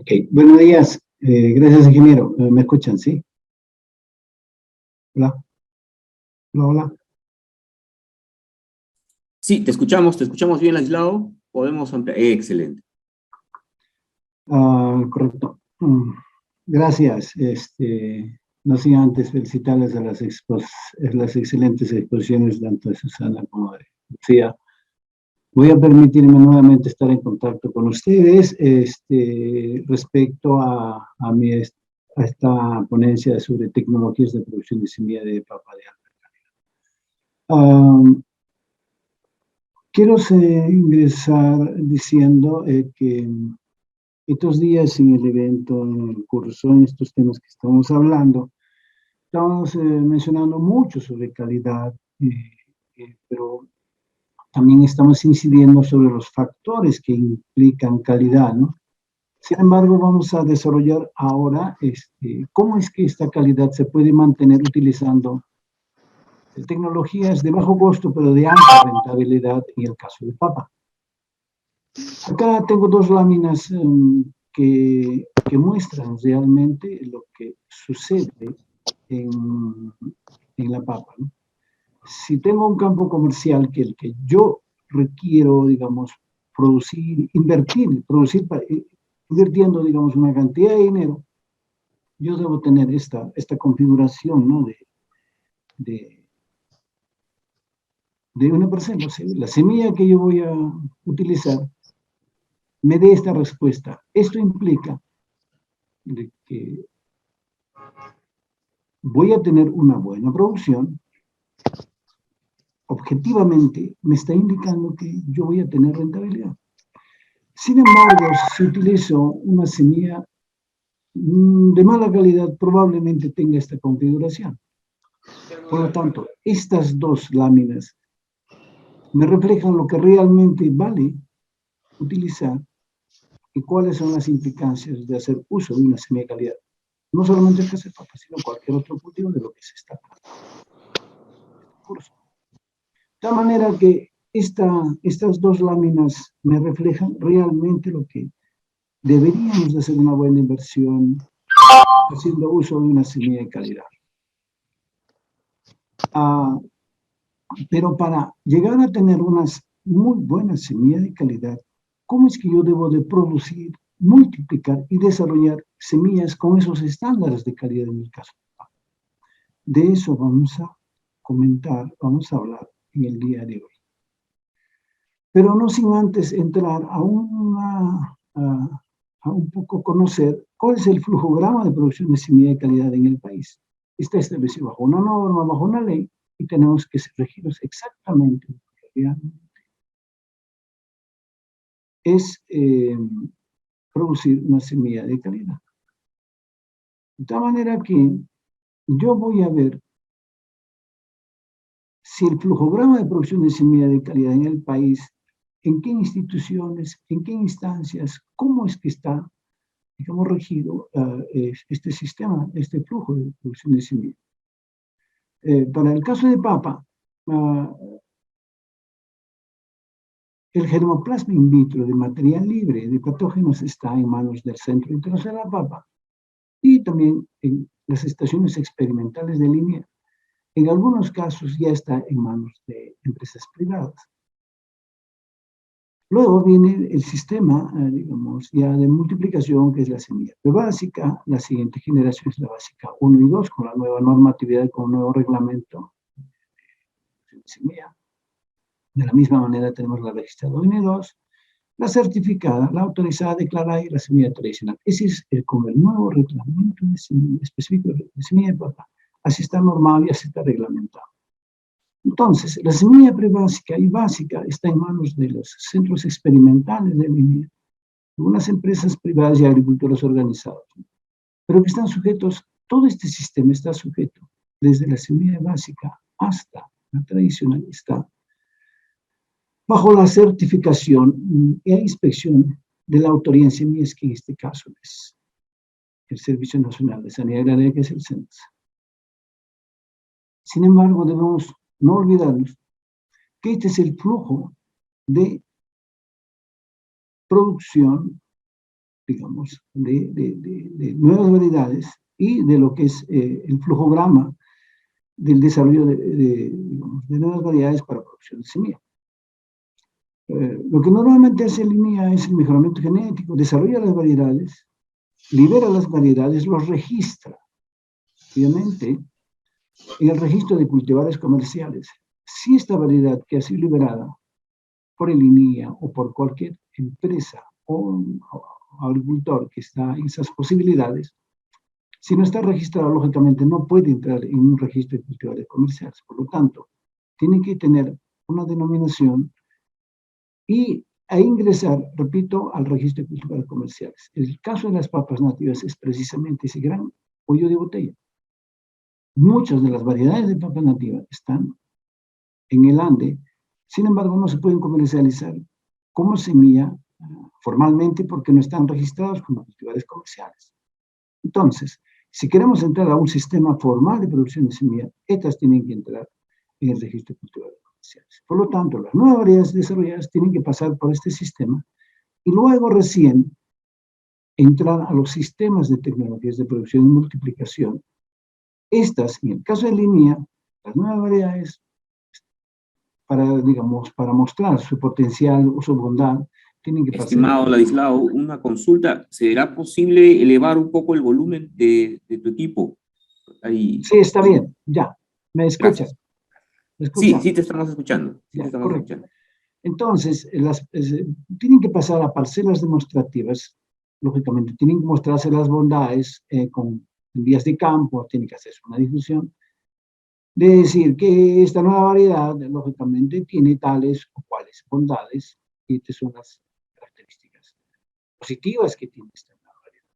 Ok, buenos días. Gracias, ingeniero. ¿Me escuchan? ¿Sí? Hola, hola, hola. Sí, te escuchamos bien, Ladislao. Podemos ampliar. Excelente. Correcto. Gracias. No sin antes felicitarles a las excelentes exposiciones tanto de Susana como de Lucía. Voy a permitirme nuevamente estar en contacto con ustedes respecto a esta ponencia sobre tecnologías de producción de semilla de papa de alta calidad. Quiero ingresar diciendo que estos días en el evento, en el curso, en estos temas que estamos hablando, estamos mencionando mucho sobre calidad, pero también estamos incidiendo sobre los factores que implican calidad, ¿no? Sin embargo, vamos a desarrollar ahora cómo es que esta calidad se puede mantener utilizando tecnologías de bajo costo, pero de alta rentabilidad en el caso de papa. Acá tengo dos láminas que muestran realmente lo que sucede en la papa, ¿no? Si tengo un campo comercial que el que yo requiero, digamos, invirtiendo, digamos, una cantidad de dinero, yo debo tener esta configuración, ¿no? de una persona. La semilla que yo voy a utilizar me dé esta respuesta. Esto implica de que voy a tener una buena producción. Objetivamente me está indicando que yo voy a tener rentabilidad. Sin embargo, si utilizo una semilla de mala calidad, probablemente tenga esta configuración. Por lo tanto, estas dos láminas me reflejan lo que realmente vale utilizar y cuáles son las implicancias de hacer uso de una semilla de calidad. No solamente el caso de papa, sino cualquier otro cultivo de lo que se está hablando. De tal manera que estas dos láminas me reflejan realmente lo que deberíamos de hacer una buena inversión haciendo uso de una semilla de calidad. Pero para llegar a tener unas muy buenas semillas de calidad, ¿cómo es que yo debo de producir, multiplicar y desarrollar semillas con esos estándares de calidad en el caso? De eso vamos a comentar, vamos a hablar en el día de hoy. Pero no sin antes entrar a un poco conocer cuál es el flujograma de producción de semilla de calidad en el país. Está establecido bajo una norma, bajo una ley, y tenemos que regirnos exactamente lo que realmente es producir una semilla de calidad. De tal manera que yo voy a ver si el flujograma de producción de semilla de calidad en el país, en qué instituciones, en qué instancias, cómo es que está, digamos, regido este sistema, este flujo de producción de semilla. Para el caso de papa, el germoplasma in vitro de material libre de patógenos está en manos del Centro Internacional de la Papa y también en las estaciones experimentales de línea. En algunos casos ya está en manos de empresas privadas. Luego viene el sistema, digamos, ya de multiplicación, que es la semilla básica. La siguiente generación es la básica 1 y 2, con la nueva normatividad, con un nuevo reglamento de semilla. De la misma manera tenemos la registrada 1 y 2, la certificada, la autorizada, declarada y la semilla tradicional. Ese es como el nuevo reglamento de semilla, específico de semilla de papa. Así está normado y así está reglamentado. Entonces, la semilla prebásica y básica está en manos de los centros experimentales de línea, algunas empresas privadas y agricultores organizados, pero que están sujetos, todo este sistema está sujeto, desde la semilla básica hasta la tradicional, está bajo la certificación e inspección de la autoridad en semillas, que en este caso es el Servicio Nacional de Sanidad Agraria, que es el SENASA. Sin embargo, debemos no olvidarnos que este es el flujo de producción digamos, de nuevas variedades y de lo que es el flujograma del desarrollo digamos, de nuevas variedades para producción de semilla. Lo que normalmente hace línea es el mejoramiento genético, desarrolla las variedades, libera las variedades, los registra. Obviamente, en el registro de cultivares comerciales, si esta variedad que ha sido liberada por el INIA o por cualquier empresa o agricultor que está en esas posibilidades, si no está registrado, lógicamente no puede entrar en un registro de cultivares comerciales. Por lo tanto, tiene que tener una denominación a ingresar, repito, al registro de cultivares comerciales. El caso de las papas nativas es precisamente ese gran cuello de botella. Muchas de las variedades de papas nativas están en el Ande, sin embargo no se pueden comercializar como semilla formalmente porque no están registrados como cultivares comerciales. Entonces, si queremos entrar a un sistema formal de producción de semilla, estas tienen que entrar en el registro de cultivares comerciales. Por lo tanto, las nuevas variedades desarrolladas tienen que pasar por este sistema y luego recién entrar a los sistemas de tecnologías de producción y multiplicación. Estas, en el caso de línea, las nuevas variedades, digamos, para mostrar su potencial o su bondad, tienen que pasar. Estimado Ladislao, una consulta. ¿Será posible elevar un poco el volumen de tu equipo? Ahí. Sí, está bien, ya. ¿Me escuchas? Sí, te estamos escuchando. Sí, ya, te estamos correcto. escuchando. Entonces, tienen que pasar a parcelas demostrativas, lógicamente, tienen que mostrarse las bondades con vías de campo, tienen que hacerse una difusión, de decir que esta nueva variedad, lógicamente, tiene tales o cuales bondades, y estas son las características positivas que tiene esta nueva variedad.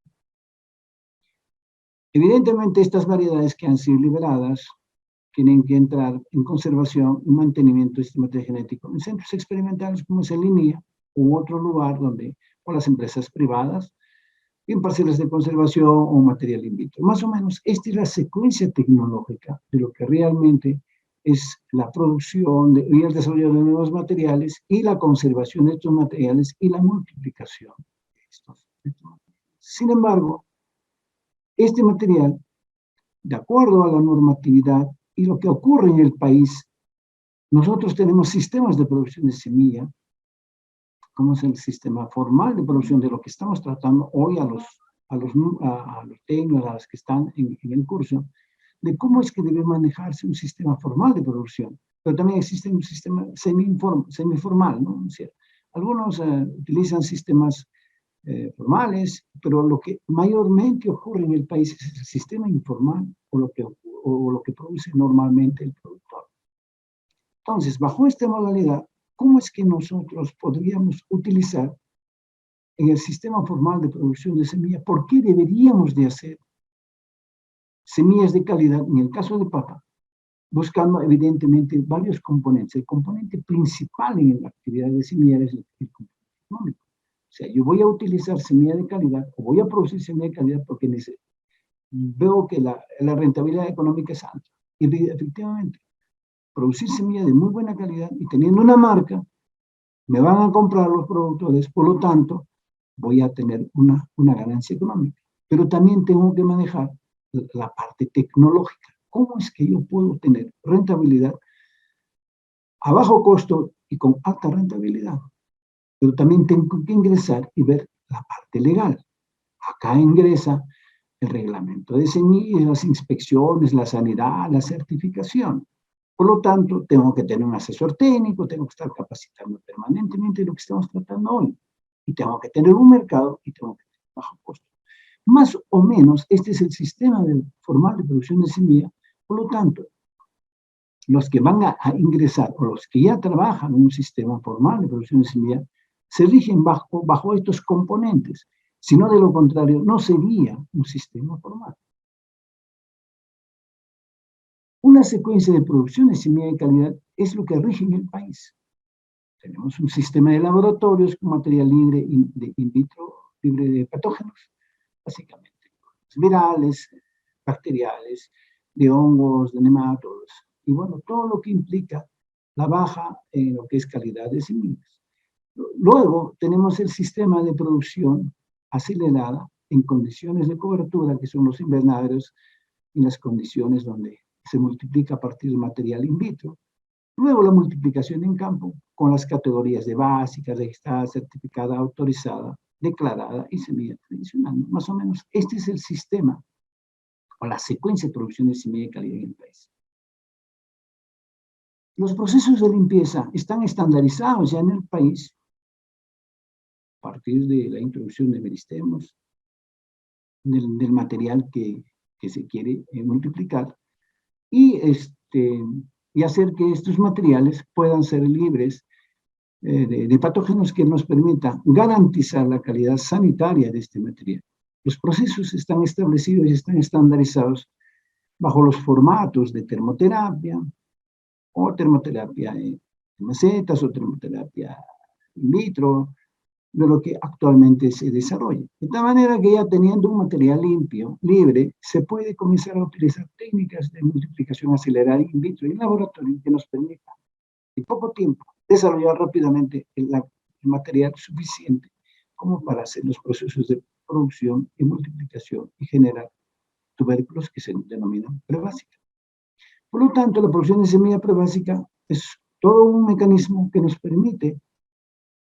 Evidentemente, estas variedades que han sido liberadas tienen que entrar en conservación y mantenimiento de sistemas genéticos en centros experimentales como es el INIA u otro lugar donde, o las empresas privadas, en parcelas de conservación o material in vitro. Más o menos, esta es la secuencia tecnológica de lo que realmente es la producción y el desarrollo de nuevos materiales y la conservación de estos materiales y la multiplicación de estos materiales. Sin embargo, este material, de acuerdo a la normatividad y lo que ocurre en el país, nosotros tenemos sistemas de producción de semilla, como es el sistema formal de producción de lo que estamos tratando hoy a los técnicos, a los que están en el curso, de cómo es que debe manejarse un sistema formal de producción. Pero también existe un sistema semiformal, ¿no? O sea, algunos utilizan sistemas formales, pero lo que mayormente ocurre en el país es el sistema informal o lo que produce normalmente el productor. Entonces, bajo esta modalidad, ¿cómo es que nosotros podríamos utilizar en el sistema formal de producción de semilla? ¿Por qué deberíamos de hacer semillas de calidad, en el caso de papa, buscando evidentemente varios componentes? El componente principal en la actividad de semilla es el componente económico. O sea, yo voy a utilizar semilla de calidad o voy a producir semilla de calidad porque veo que la rentabilidad económica es alta. Y efectivamente, producir semilla de muy buena calidad y teniendo una marca, me van a comprar los productores, por lo tanto, voy a tener una ganancia económica. Pero también tengo que manejar la parte tecnológica. ¿Cómo es que yo puedo tener rentabilidad a bajo costo y con alta rentabilidad? Pero también tengo que ingresar y ver la parte legal. Acá ingresa el reglamento de semillas, las inspecciones, la sanidad, la certificación. Por lo tanto, tengo que tener un asesor técnico, tengo que estar capacitando permanentemente de lo que estamos tratando hoy. Y tengo que tener un mercado y tengo que tener bajo costo. Más o menos, este es el sistema formal de producción de semilla. Por lo tanto, los que van a ingresar o los que ya trabajan en un sistema formal de producción de semilla se rigen bajo estos componentes. Si no, de lo contrario, no sería un sistema formal. Una secuencia de producción de semilla de calidad es lo que rige en el país. Tenemos un sistema de laboratorios con material libre de in vitro, libre de patógenos, básicamente virales, bacteriales, de hongos, de nematodos, y bueno, todo lo que implica la baja en lo que es calidad de semillas. Luego tenemos el sistema de producción acelerada en condiciones de cobertura, que son los invernaderos, en las condiciones donde se multiplica a partir del material in vitro. Luego la multiplicación en campo con las categorías de básica, registrada, certificada, autorizada, declarada y semilla tradicional. Más o menos este es el sistema o la secuencia de producción de semilla de calidad en el país. Los procesos de limpieza están estandarizados ya en el país a partir de la introducción de meristemos, del material que se quiere multiplicar, y hacer que estos materiales puedan ser libres de patógenos que nos permitan garantizar la calidad sanitaria de este material. Los procesos están establecidos y están estandarizados bajo los formatos de termoterapia, o termoterapia en macetas, o termoterapia in vitro, de lo que actualmente se desarrolla. De tal manera que ya teniendo un material limpio, libre, se puede comenzar a utilizar técnicas de multiplicación acelerada in vitro y en laboratorio que nos permitan en poco tiempo desarrollar rápidamente el material suficiente como para hacer los procesos de producción y multiplicación y generar tubérculos que se denominan prebásicas. Por lo tanto, la producción de semilla prebásica es todo un mecanismo que nos permite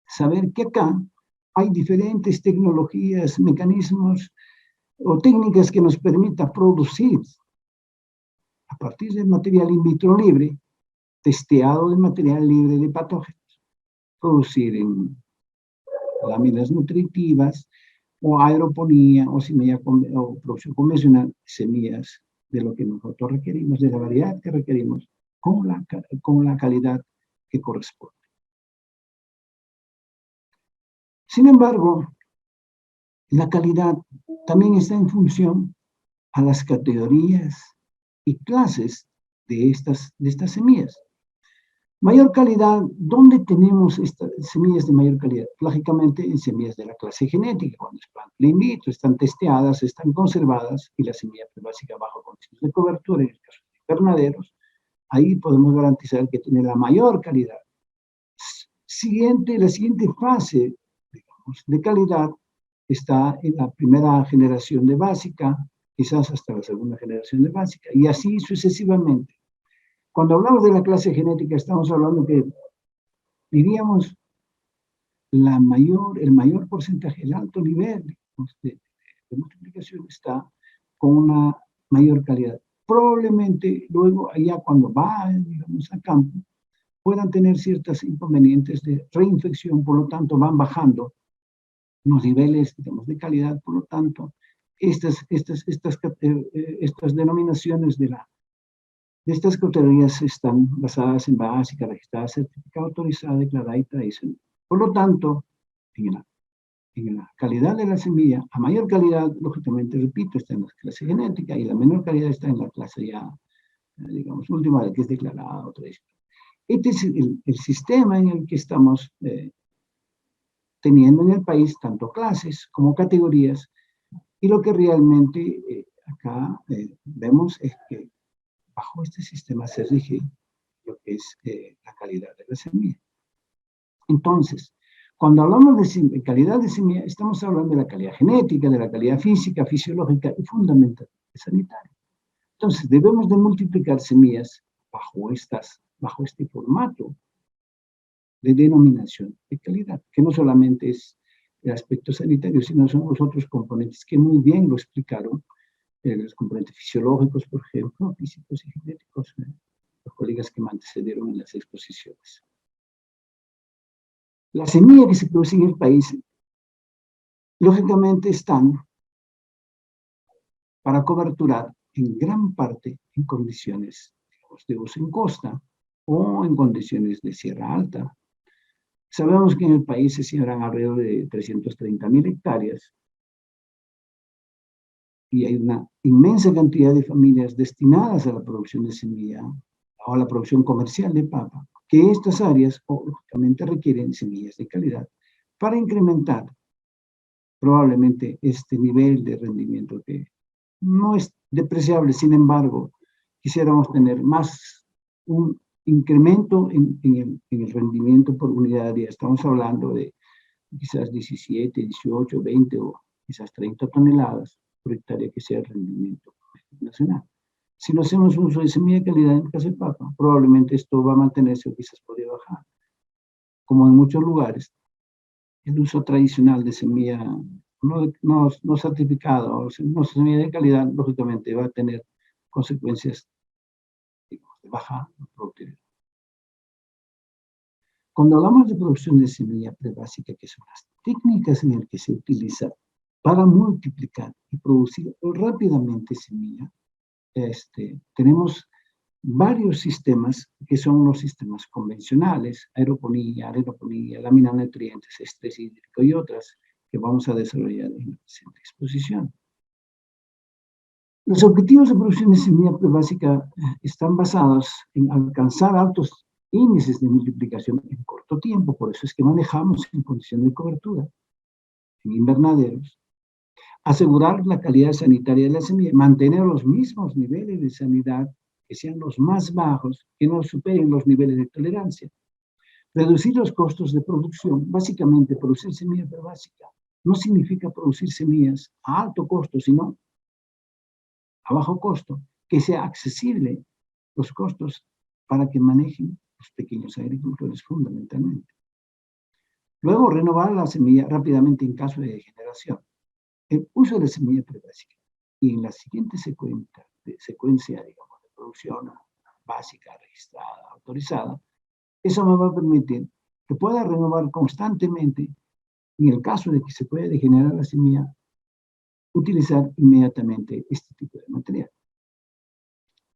saber que acá hay diferentes tecnologías, mecanismos o técnicas que nos permitan producir a partir del material in vitro libre, testeado de material libre de patógenos, producir en láminas nutritivas o aeroponía o semilla o producción convencional, semillas de lo que nosotros requerimos, de la variedad que requerimos, con la calidad que corresponde. Sin embargo, la calidad también está en función a las categorías y clases de estas semillas. Mayor calidad, ¿dónde tenemos estas semillas de mayor calidad? Lógicamente en semillas de la clase genética, cuando es planta in vitro, están testeadas, están conservadas, y la semilla básica bajo condiciones de cobertura, en el caso de invernaderos, ahí podemos garantizar que tiene la mayor calidad. La siguiente fase, digamos, de calidad está en la primera generación de básica, quizás hasta la segunda generación de básica, y así sucesivamente. Cuando hablamos de la clase genética, estamos hablando que, diríamos, el mayor porcentaje, el alto nivel de multiplicación está con una mayor calidad. Probablemente luego, allá cuando va, digamos, a campo, puedan tener ciertos inconvenientes de reinfección, por lo tanto van bajando los niveles, digamos, de calidad. Por lo tanto, estas denominaciones de estas categorías están basadas en básica, registrada, certificada, autorizada, declarada y tradicional. Por lo tanto, en la calidad de la semilla, a mayor calidad, lógicamente, repito, está en la clase genética, y la menor calidad está en la clase ya, digamos, última, que es declarada o tradicional. Este es el sistema en el que estamos teniendo en el país, tanto clases como categorías, y lo que realmente acá vemos es que bajo este sistema se rige lo que es la calidad de la semilla. Entonces, cuando hablamos de calidad de semilla, estamos hablando de la calidad genética, de la calidad física, fisiológica y fundamentalmente sanitaria. Entonces, debemos de multiplicar semillas bajo este formato de denominación de calidad, que no solamente es el aspecto sanitario, sino son los otros componentes que muy bien lo explicaron, los componentes fisiológicos, por ejemplo, físicos y genéticos, los colegas que me antecedieron en las exposiciones. La semilla que se produce en el país, lógicamente, están para coberturar en gran parte en condiciones, digamos, de uso en costa o en condiciones de sierra alta. Sabemos que en el país se siembran alrededor de 330.000 hectáreas y hay una inmensa cantidad de familias destinadas a la producción de semilla o a la producción comercial de papa, que estas áreas, lógicamente, requieren semillas de calidad para incrementar probablemente este nivel de rendimiento, que no es despreciable. Sin embargo, quisiéramos tener más un incremento en el rendimiento por unidad diaria. Estamos hablando de quizás 17, 18, 20 o esas 30 toneladas por hectárea que sea el rendimiento nacional. Si no hacemos uso de semilla de calidad en el caso de papa, probablemente esto va a mantenerse o quizás podría bajar. Como en muchos lugares, el uso tradicional de semilla no certificada o no semilla de calidad, lógicamente va a tener consecuencias, digamos, de baja productividad. Cuando hablamos de producción de semilla prebásica, que son las técnicas en las que se utiliza para multiplicar y producir rápidamente semilla, tenemos varios sistemas que son los sistemas convencionales, aeroponía, lámina de nutrientes, estrés hídrico y otras que vamos a desarrollar en la presente exposición. Los objetivos de producción de semilla prebásica están basados en alcanzar altos índices de multiplicación en corto tiempo, por eso es que manejamos en condición de cobertura, en invernaderos, asegurar la calidad sanitaria de la semilla, mantener los mismos niveles de sanidad, que sean los más bajos, que no superen los niveles de tolerancia, reducir los costos de producción, básicamente producir semilla prebásica no significa producir semillas a alto costo, sino a bajo costo, que sea accesible los costos para que manejen los pequeños agricultores fundamentalmente. Luego, renovar la semilla rápidamente en caso de degeneración. El uso de semilla prebásica y en la siguiente secuencia, digamos, de producción básica, registrada, autorizada, eso me va a permitir que pueda renovar constantemente, en el caso de que se pueda degenerar la semilla, utilizar inmediatamente este tipo de material.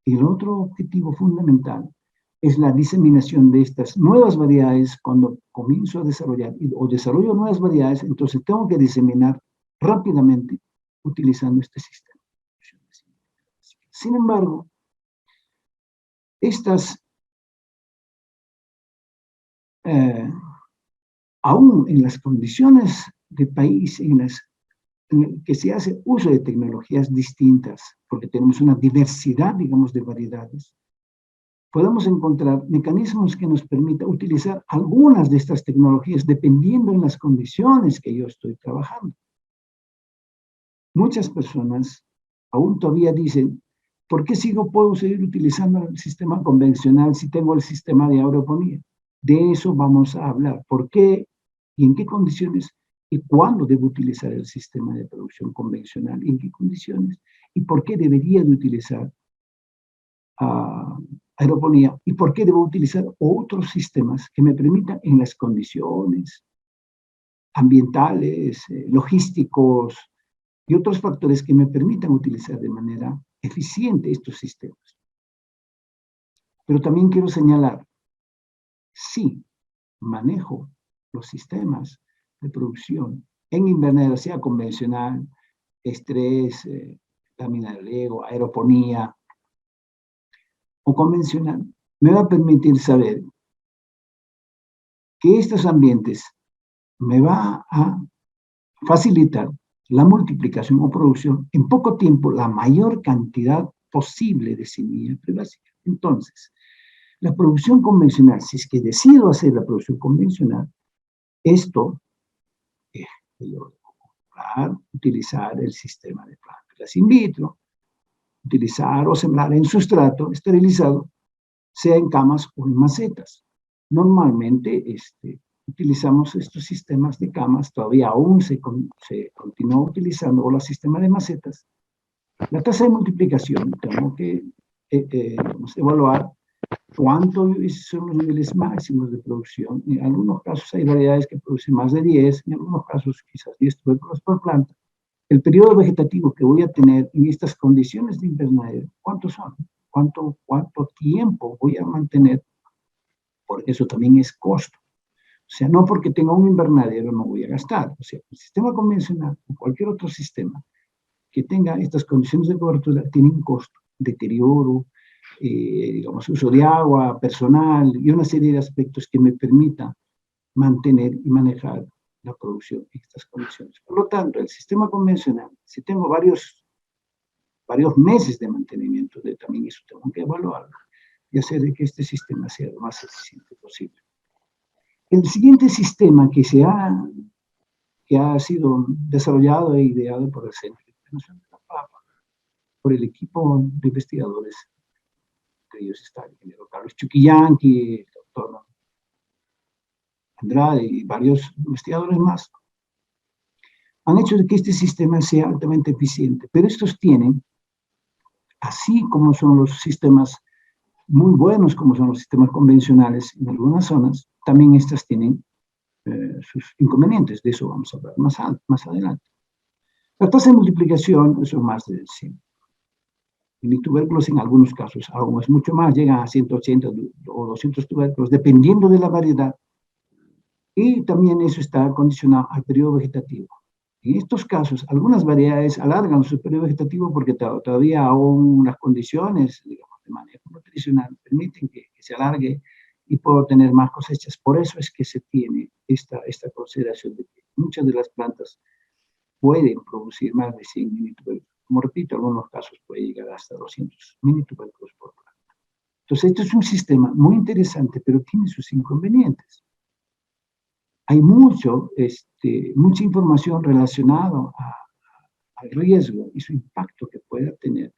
El otro objetivo fundamental es la diseminación de estas nuevas variedades. Cuando comienzo a desarrollar o desarrollo nuevas variedades, entonces tengo que diseminar rápidamente utilizando este sistema. Sin embargo, estas, aún en las condiciones de país en que se hace uso de tecnologías distintas, porque tenemos una diversidad, digamos, de variedades, podemos encontrar mecanismos que nos permitan utilizar algunas de estas tecnologías dependiendo en las condiciones que yo estoy trabajando. Muchas personas aún todavía dicen, ¿por qué puedo seguir utilizando el sistema convencional si tengo el sistema de aeroponía? De eso vamos a hablar. ¿Por qué y en qué condiciones y cuándo debo utilizar el sistema de producción convencional? ¿En qué condiciones? ¿Y por qué debería de utilizar aeroponía? ¿Y por qué debo utilizar otros sistemas que me permitan en las condiciones ambientales, logísticos y otros factores que me permitan utilizar de manera eficiente estos sistemas? Pero también quiero señalar, si manejo los sistemas de producción en invernadero, sea convencional, estrés, lámina de riego, aeroponía o convencional, me va a permitir saber que estos ambientes me va a facilitar la multiplicación o producción en poco tiempo, la mayor cantidad posible de semilla prebásica. Entonces, la producción convencional, si es que decido hacer la producción convencional, esto yo utilizar el sistema de plantas in vitro, utilizar o sembrar en sustrato esterilizado, sea en camas o en macetas. Normalmente utilizamos estos sistemas de camas, todavía aún se continúa utilizando, o los sistemas de macetas. La tasa de multiplicación, tengo que evaluar cuántos son los niveles máximos de producción. En algunos casos hay variedades que producen más de 10, en algunos casos quizás 10 tubérculos por planta. El periodo vegetativo que voy a tener en estas condiciones de invernadero, ¿cuántos son? ¿Cuánto tiempo voy a mantener? Porque eso también es costo. O sea, no porque tenga un invernadero no voy a gastar. O sea, el sistema convencional o cualquier otro sistema que tenga estas condiciones de cobertura tiene un costo, deterioro, digamos, uso de agua, personal y una serie de aspectos que me permita mantener y manejar la producción en estas condiciones. Por lo tanto, el sistema convencional, si tengo varios meses de mantenimiento, también eso tengo que evaluarlo y hacer de que este sistema sea lo más eficiente posible. El siguiente sistema que que ha sido desarrollado e ideado por el Centro Internacional de la Paz, por el equipo de investigadores. Entre ellos está el ingeniero Carlos Chuquillanqui, el doctor Andrade y varios investigadores más, han hecho de que este sistema sea altamente eficiente. Pero estos tienen, así como son los sistemas muy buenos, como son los sistemas convencionales en algunas zonas, también estas tienen sus inconvenientes. De eso vamos a hablar más adelante. La tasa de multiplicación son más de 100. En tubérculos en algunos casos aún es mucho más, llegan a 180 o 200 tubérculos, dependiendo de la variedad. Y también eso está condicionado al periodo vegetativo. En estos casos, algunas variedades alargan su periodo vegetativo porque todavía aún las condiciones, digamos, de manejo nutricional permiten que se alargue y puedo tener más cosechas. Por eso es que se tiene esta consideración de que muchas de las plantas pueden producir más de 100 minitubérculos. Como repito, en algunos casos puede llegar hasta 200 minitubérculos por planta. Entonces, esto es un sistema muy interesante, pero tiene sus inconvenientes. Hay mucha información relacionada al riesgo y su impacto que pueda tener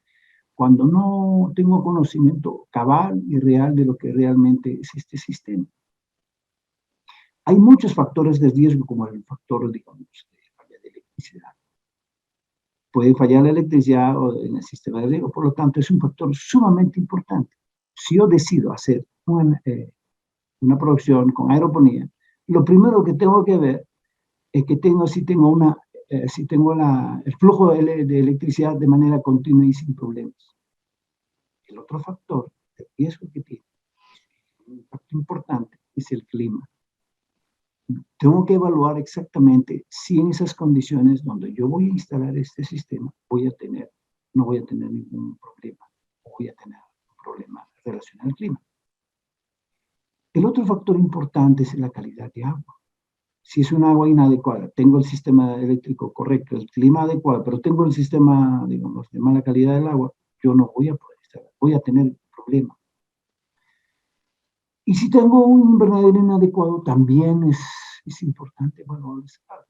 cuando no tengo conocimiento cabal y real de lo que realmente es este sistema. Hay muchos factores de riesgo, como el factor, digamos, de falla de electricidad. Puede fallar la electricidad en el sistema de riego, por lo tanto es un factor sumamente importante. Si yo decido hacer una producción con aeroponía, lo primero que tengo que ver es que si tengo el flujo de electricidad de manera continua y sin problemas. El otro factor de riesgo que tiene, un impacto importante, es el clima. Tengo que evaluar exactamente si en esas condiciones donde yo voy a instalar este sistema no voy a tener ningún problema, o voy a tener un problema relacionado al clima. El otro factor importante es la calidad de agua. Si es un agua inadecuada, tengo el sistema eléctrico correcto, el clima adecuado, pero tengo el sistema, digamos, de mala calidad del agua, yo no voy a poder instalar, voy a tener problemas. Y si tengo un invernadero inadecuado, también es importante evaluar esa parte.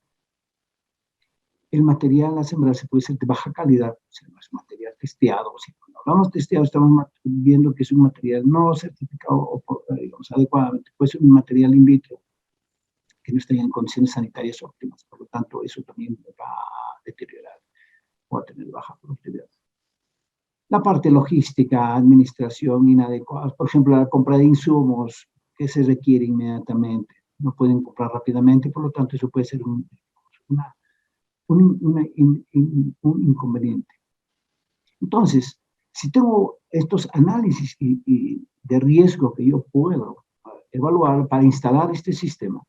El material a sembrarse puede ser de baja calidad, o sea, no es material testeado. Si cuando hablamos testeado, estamos viendo que es un material no certificado digamos, adecuadamente, puede ser un material in vitro, que no estén en condiciones sanitarias óptimas. Por lo tanto, eso también va a deteriorar o a tener baja productividad. La parte logística, administración inadecuada, por ejemplo, la compra de insumos que se requiere inmediatamente, no pueden comprar rápidamente, por lo tanto, eso puede ser un inconveniente. Entonces, si tengo estos análisis de riesgo que yo puedo evaluar para instalar este sistema,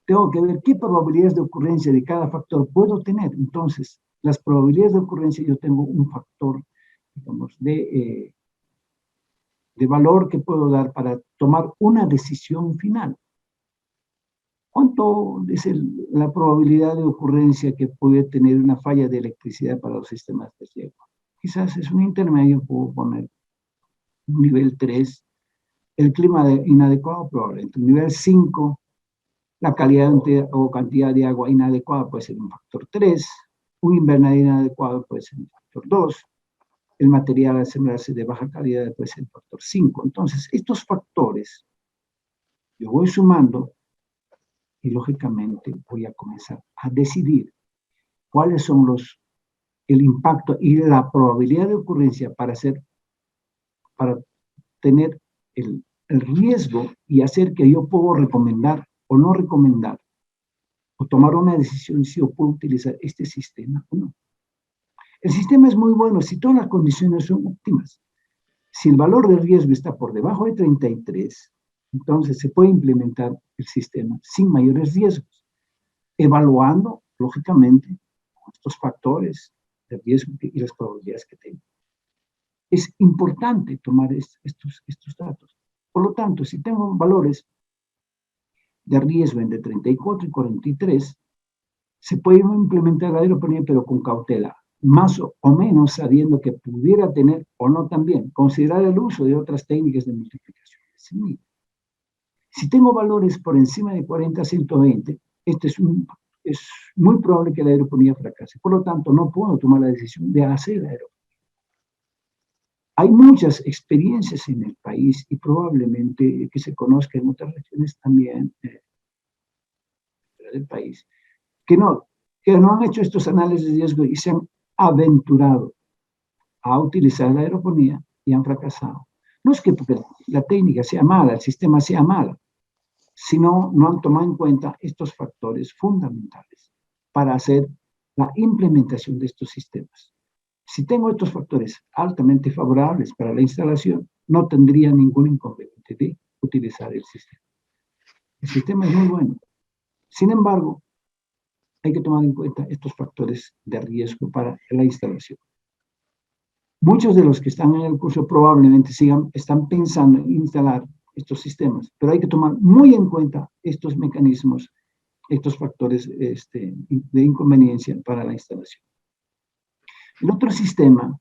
tengo que ver qué probabilidades de ocurrencia de cada factor puedo tener. Entonces, las probabilidades de ocurrencia, yo tengo un factor, digamos, de valor que puedo dar para tomar una decisión final. ¿Cuánto es la probabilidad de ocurrencia que puede tener una falla de electricidad para los sistemas de riego? Quizás es un intermedio, puedo poner un nivel 3, el clima inadecuado probablemente, un nivel 5, la calidad o cantidad de agua inadecuada puede ser un factor 3, un invernadero inadecuado puede ser un factor 2, el material al sembrarse de baja calidad puede ser un factor 5. Entonces, estos factores yo voy sumando y lógicamente voy a comenzar a decidir cuáles son el impacto y la probabilidad de ocurrencia para tener el riesgo y hacer que yo puedo recomendar o no recomendar, o tomar una decisión si yo puedo utilizar este sistema o no. El sistema es muy bueno si todas las condiciones son óptimas. Si el valor de riesgo está por debajo de 33, entonces se puede implementar el sistema sin mayores riesgos, evaluando, lógicamente, estos factores de riesgo y las probabilidades que tengo. Es importante tomar estos datos. Por lo tanto, si tengo valores de riesgo entre 34 y 43, se puede implementar la aeroponía, pero con cautela, más o menos sabiendo que pudiera tener o no también, considerar el uso de otras técnicas de multiplicación de semilla. Si tengo valores por encima de 40 a 120, este es es muy probable que la aeroponía fracase. Por lo tanto, no puedo tomar la decisión de hacer aeroponía. Hay muchas experiencias en el país y probablemente que se conozca en otras regiones también del país, que no han hecho estos análisis de riesgo y se han aventurado a utilizar la aeroponía y han fracasado. No es que porque la técnica sea mala, el sistema sea malo, sino no han tomado en cuenta estos factores fundamentales para hacer la implementación de estos sistemas. Si tengo estos factores altamente favorables para la instalación, no tendría ningún inconveniente de utilizar el sistema. El sistema es muy bueno. Sin embargo, hay que tomar en cuenta estos factores de riesgo para la instalación. Muchos de los que están en el curso probablemente están pensando en instalar estos sistemas, pero hay que tomar muy en cuenta estos mecanismos, estos factores de inconveniencia para la instalación. El otro sistema,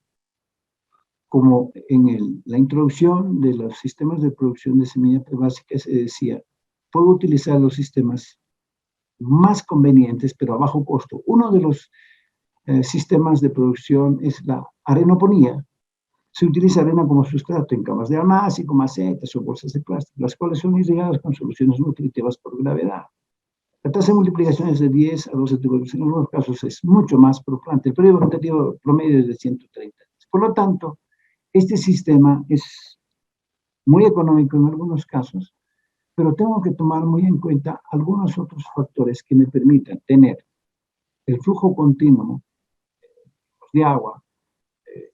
como en la introducción de los sistemas de producción de semilla básica se decía, puedo utilizar los sistemas más convenientes, pero a bajo costo. Uno de los sistemas de producción es la arenoponía. Se utiliza arena como sustrato en camas de almácigo, macetas o bolsas de plástico, las cuales son irrigadas con soluciones nutritivas por gravedad. La tasa de multiplicación es de 10 a 12 tubos, en algunos casos es mucho más por planta. El periodo vegetativo promedio es de 130 días. Por lo tanto, este sistema es muy económico en algunos casos, pero tengo que tomar muy en cuenta algunos otros factores que me permitan tener el flujo continuo de agua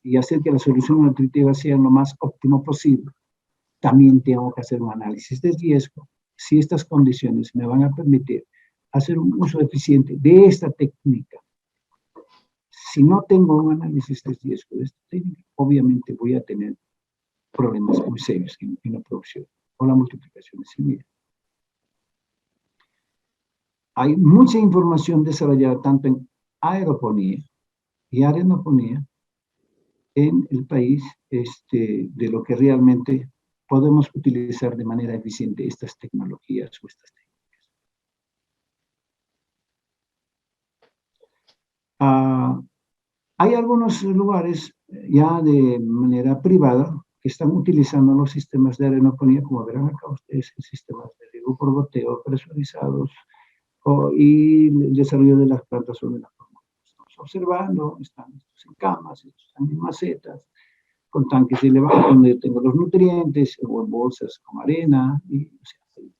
y hacer que la solución nutritiva sea lo más óptimo posible. También tengo que hacer un análisis de riesgo, si estas condiciones me van a permitir hacer un uso eficiente de esta técnica. Si no tengo un análisis de riesgo de esta técnica, obviamente voy a tener problemas muy serios en la producción o la multiplicación de semillas. Hay mucha información desarrollada tanto en aeroponía y arenoponía en el país de lo que realmente podemos utilizar de manera eficiente estas tecnologías o estas técnicas. Hay algunos lugares ya de manera privada que están utilizando los sistemas de arenoponía, como verán acá ustedes, sistemas de riego por goteo presurizados y el desarrollo de las plantas sobre la forma. Estamos observando, están en camas, están en macetas, con tanques elevados donde tengo los nutrientes, o en bolsas con arena, y o sea, hay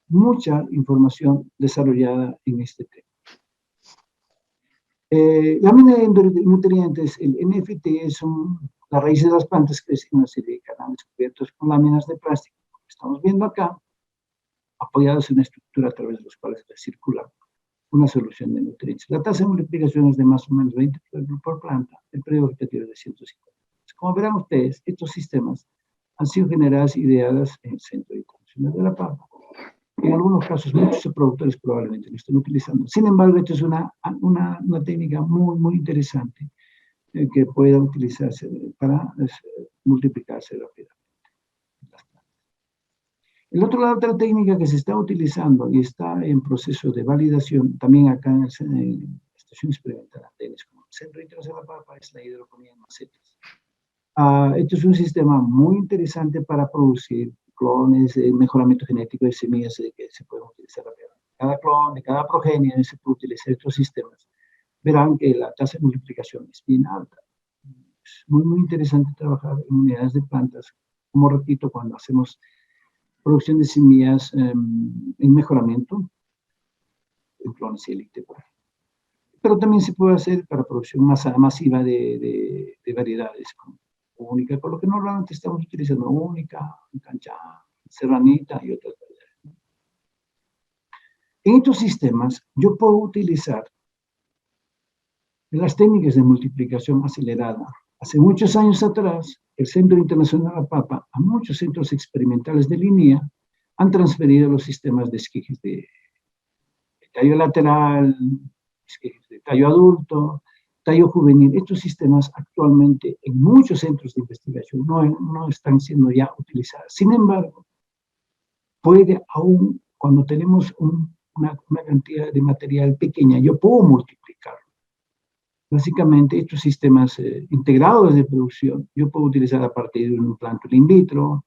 mucha información desarrollada en este tema. La mina de nutrientes, el NFT, son las raíces de las plantas que crecen en una serie de canales cubiertos con láminas de plástico. Estamos viendo acá, apoyados en una estructura a través de los cuales circula una solución de nutrientes. La tasa de multiplicación es de más o menos 20 por planta, el periodo vegetativo es de 150. Como verán ustedes, estos sistemas han sido generados y ideados en el Centro Internacional de la Papa. En algunos casos, muchos productores probablemente lo están utilizando. Sin embargo, esto es una técnica muy, muy interesante que pueda utilizarse para multiplicarse rápidamente. El otro lado, otra técnica que se está utilizando y está en proceso de validación, también acá en la Estación Experimental Andenes, como el Centro Internacional de la Papa, es la hidroponía en macetas. Esto es un sistema muy interesante para producir clones, mejoramiento genético de semillas que se pueden utilizar rápidamente. Cada clon, de cada progenie, se puede utilizar estos sistemas. Verán que la tasa de multiplicación es bien alta. Es muy, muy interesante trabajar en unidades de plantas, como repito, cuando hacemos producción de semillas en mejoramiento, en clones y élite, por ejemplo. Pero también se puede hacer para producción masiva de variedades, como única, por lo que normalmente estamos utilizando única, cancha, serranita y otras variedades. En estos sistemas yo puedo utilizar las técnicas de multiplicación acelerada. Hace muchos años atrás, el Centro Internacional de la Papa, a muchos centros experimentales de línea, han transferido los sistemas de esquejes de tallo lateral, esquejes de tallo adulto, tallo juvenil. Estos sistemas actualmente en muchos centros de investigación no están siendo ya utilizados. Sin embargo, puede aún, cuando tenemos un una cantidad de material pequeña, yo puedo multiplicarlo. Básicamente, estos sistemas integrados de producción, yo puedo utilizar a partir de un plántula in vitro,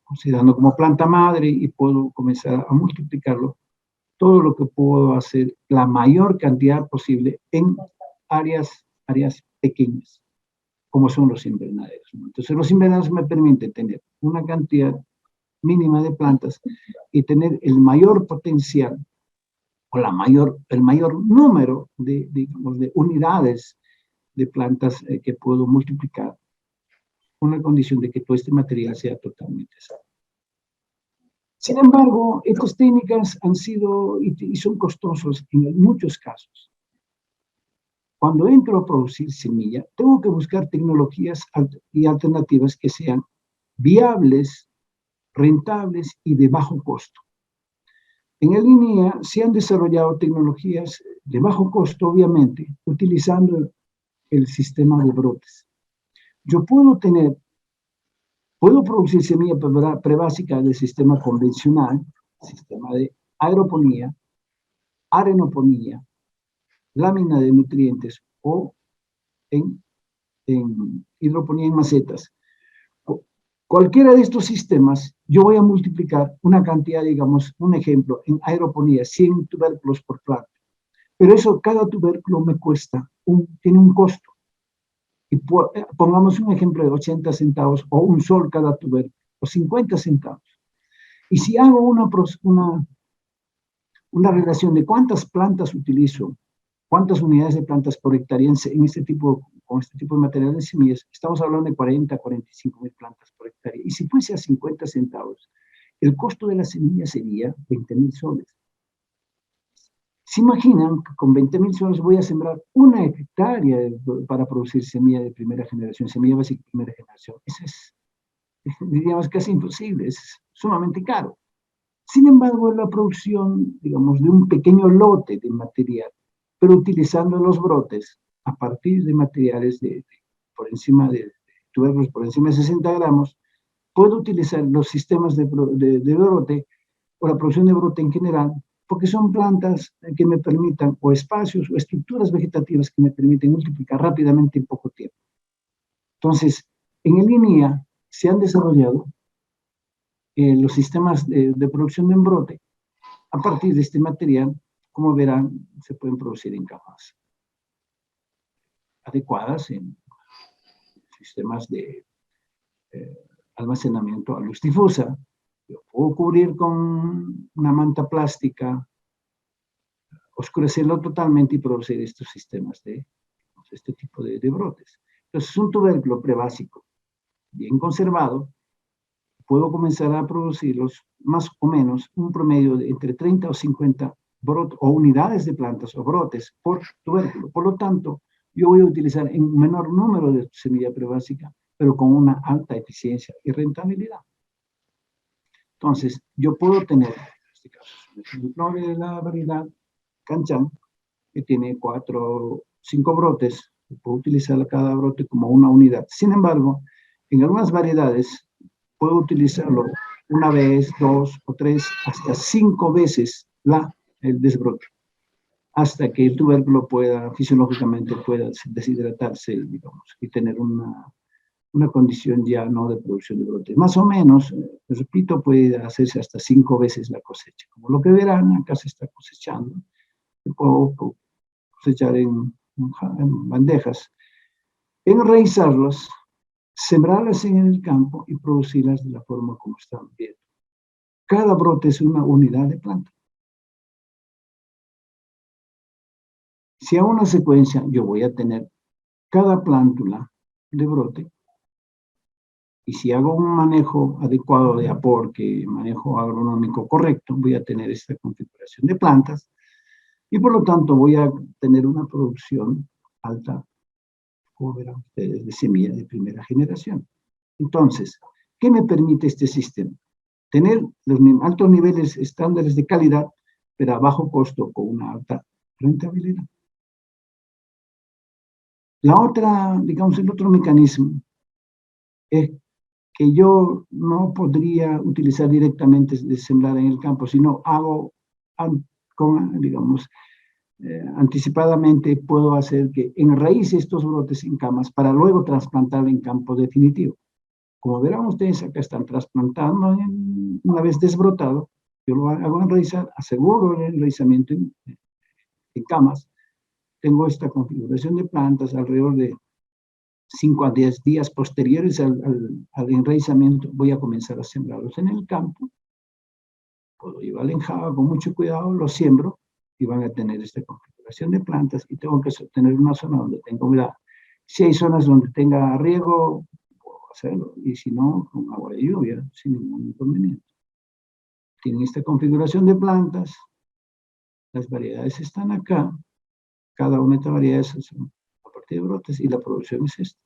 considerando como planta madre, y puedo comenzar a multiplicarlo, todo lo que puedo hacer, la mayor cantidad posible en áreas pequeñas, como son los invernaderos, ¿no? Entonces, los invernaderos me permiten tener una cantidad mínima de plantas y tener el mayor potencial o el mayor número digamos, de unidades de plantas que puedo multiplicar, con la condición de que todo este material sea totalmente sano. Sin embargo, estas técnicas han sido y son costosos en muchos casos. Cuando entro a producir semilla, tengo que buscar tecnologías y alternativas que sean viables, rentables y de bajo costo. En el INEA se han desarrollado tecnologías de bajo costo, obviamente, utilizando el sistema de brotes. Yo puedo producir semilla prebásica del sistema convencional, sistema de aeroponía, arenoponía, lámina de nutrientes o en hidroponía en macetas. Cualquiera de estos sistemas, yo voy a multiplicar una cantidad, digamos, un ejemplo, en aeroponía, 100 tubérculos por planta. Pero eso, cada tubérculo me cuesta, tiene un costo. Y pongamos un ejemplo de 80 centavos o un sol cada tubérculo, o 50 centavos. Y si hago una relación de cuántas plantas utilizo, cuántas unidades de plantas por hectárea con este tipo de material de semillas, estamos hablando de 40 a 45 mil plantas por hectárea. Y si fuese a 50 centavos, el costo de la semilla sería 20.000 soles. ¿Se imaginan que con 20.000 soles voy a sembrar una hectárea para producir semilla de primera generación, semilla básica de primera generación? Eso es, diríamos, casi imposible, es sumamente caro. Sin embargo, la producción, digamos, de un pequeño lote de material, pero utilizando los brotes a partir de materiales por encima de tubérculos por encima de 60 gramos, puedo utilizar los sistemas de brote o la producción de brote en general, porque son plantas que me permitan, o espacios o estructuras vegetativas que me permiten multiplicar rápidamente en poco tiempo. Entonces, en el INEA se han desarrollado los sistemas de producción de brote a partir de este material. Como verán, se pueden producir en capas adecuadas, en sistemas de almacenamiento a luz difusa. Yo puedo cubrir con una manta plástica, oscurecerlo totalmente y producir estos sistemas de este tipo de brotes. Entonces, un tubérculo prebásico bien conservado, puedo comenzar a producirlos más o menos un promedio de entre 30 o 50 brotes o unidades de plantas o brotes por tubérculo. Por lo tanto, yo voy a utilizar un menor número de semilla prebásica, pero con una alta eficiencia y rentabilidad. Entonces, yo puedo tener, en este caso, un ejemplo de la variedad Canchán, que tiene 4 o 5 brotes, puedo utilizar cada brote como una unidad. Sin embargo, en algunas variedades puedo utilizarlo una vez, 2 o 3, hasta 5 veces el desbrote, hasta que el tubérculo fisiológicamente pueda deshidratarse, digamos, y tener una condición ya no de producción de brotes. Más o menos, repito, puede hacerse hasta 5 veces la cosecha. Como lo que verán, acá se está cosechando. Puedo cosechar en bandejas, enraizarlas, sembrarlas en el campo y producirlas de la forma como están viendo. Cada brote es una unidad de planta. Si hago una secuencia, yo voy a tener cada plántula de brote, y si hago un manejo adecuado de aporte, manejo agronómico correcto, voy a tener esta configuración de plantas, y por lo tanto voy a tener una producción alta, como verán ustedes, de semilla de primera generación. Entonces, ¿qué me permite este sistema? Tener los altos niveles estándares de calidad, pero a bajo costo, con una alta rentabilidad. Digamos, el otro mecanismo es que yo no podría utilizar directamente de sembrar en el campo, sino hago digamos, anticipadamente puedo hacer que enraíce estos brotes en camas para luego trasplantar en campo definitivo. Como verán ustedes, acá están trasplantando una vez desbrotado. Yo lo hago enraizar, aseguro el enraizamiento en camas. Tengo esta configuración de plantas alrededor de 5 a 10 días posteriores al enraizamiento. Voy a comenzar a sembrarlos en el campo. Puedo llevarlo en java con mucho cuidado, los siembro y van a tener esta configuración de plantas y tengo que tener una zona donde tenga humedad. Si hay zonas donde tenga riego, puedo hacerlo, y si no, con agua de lluvia, sin ningún inconveniente. Tienen esta configuración de plantas, las variedades están acá, cada una de estas variedades es a partir de brotes y la producción es esta.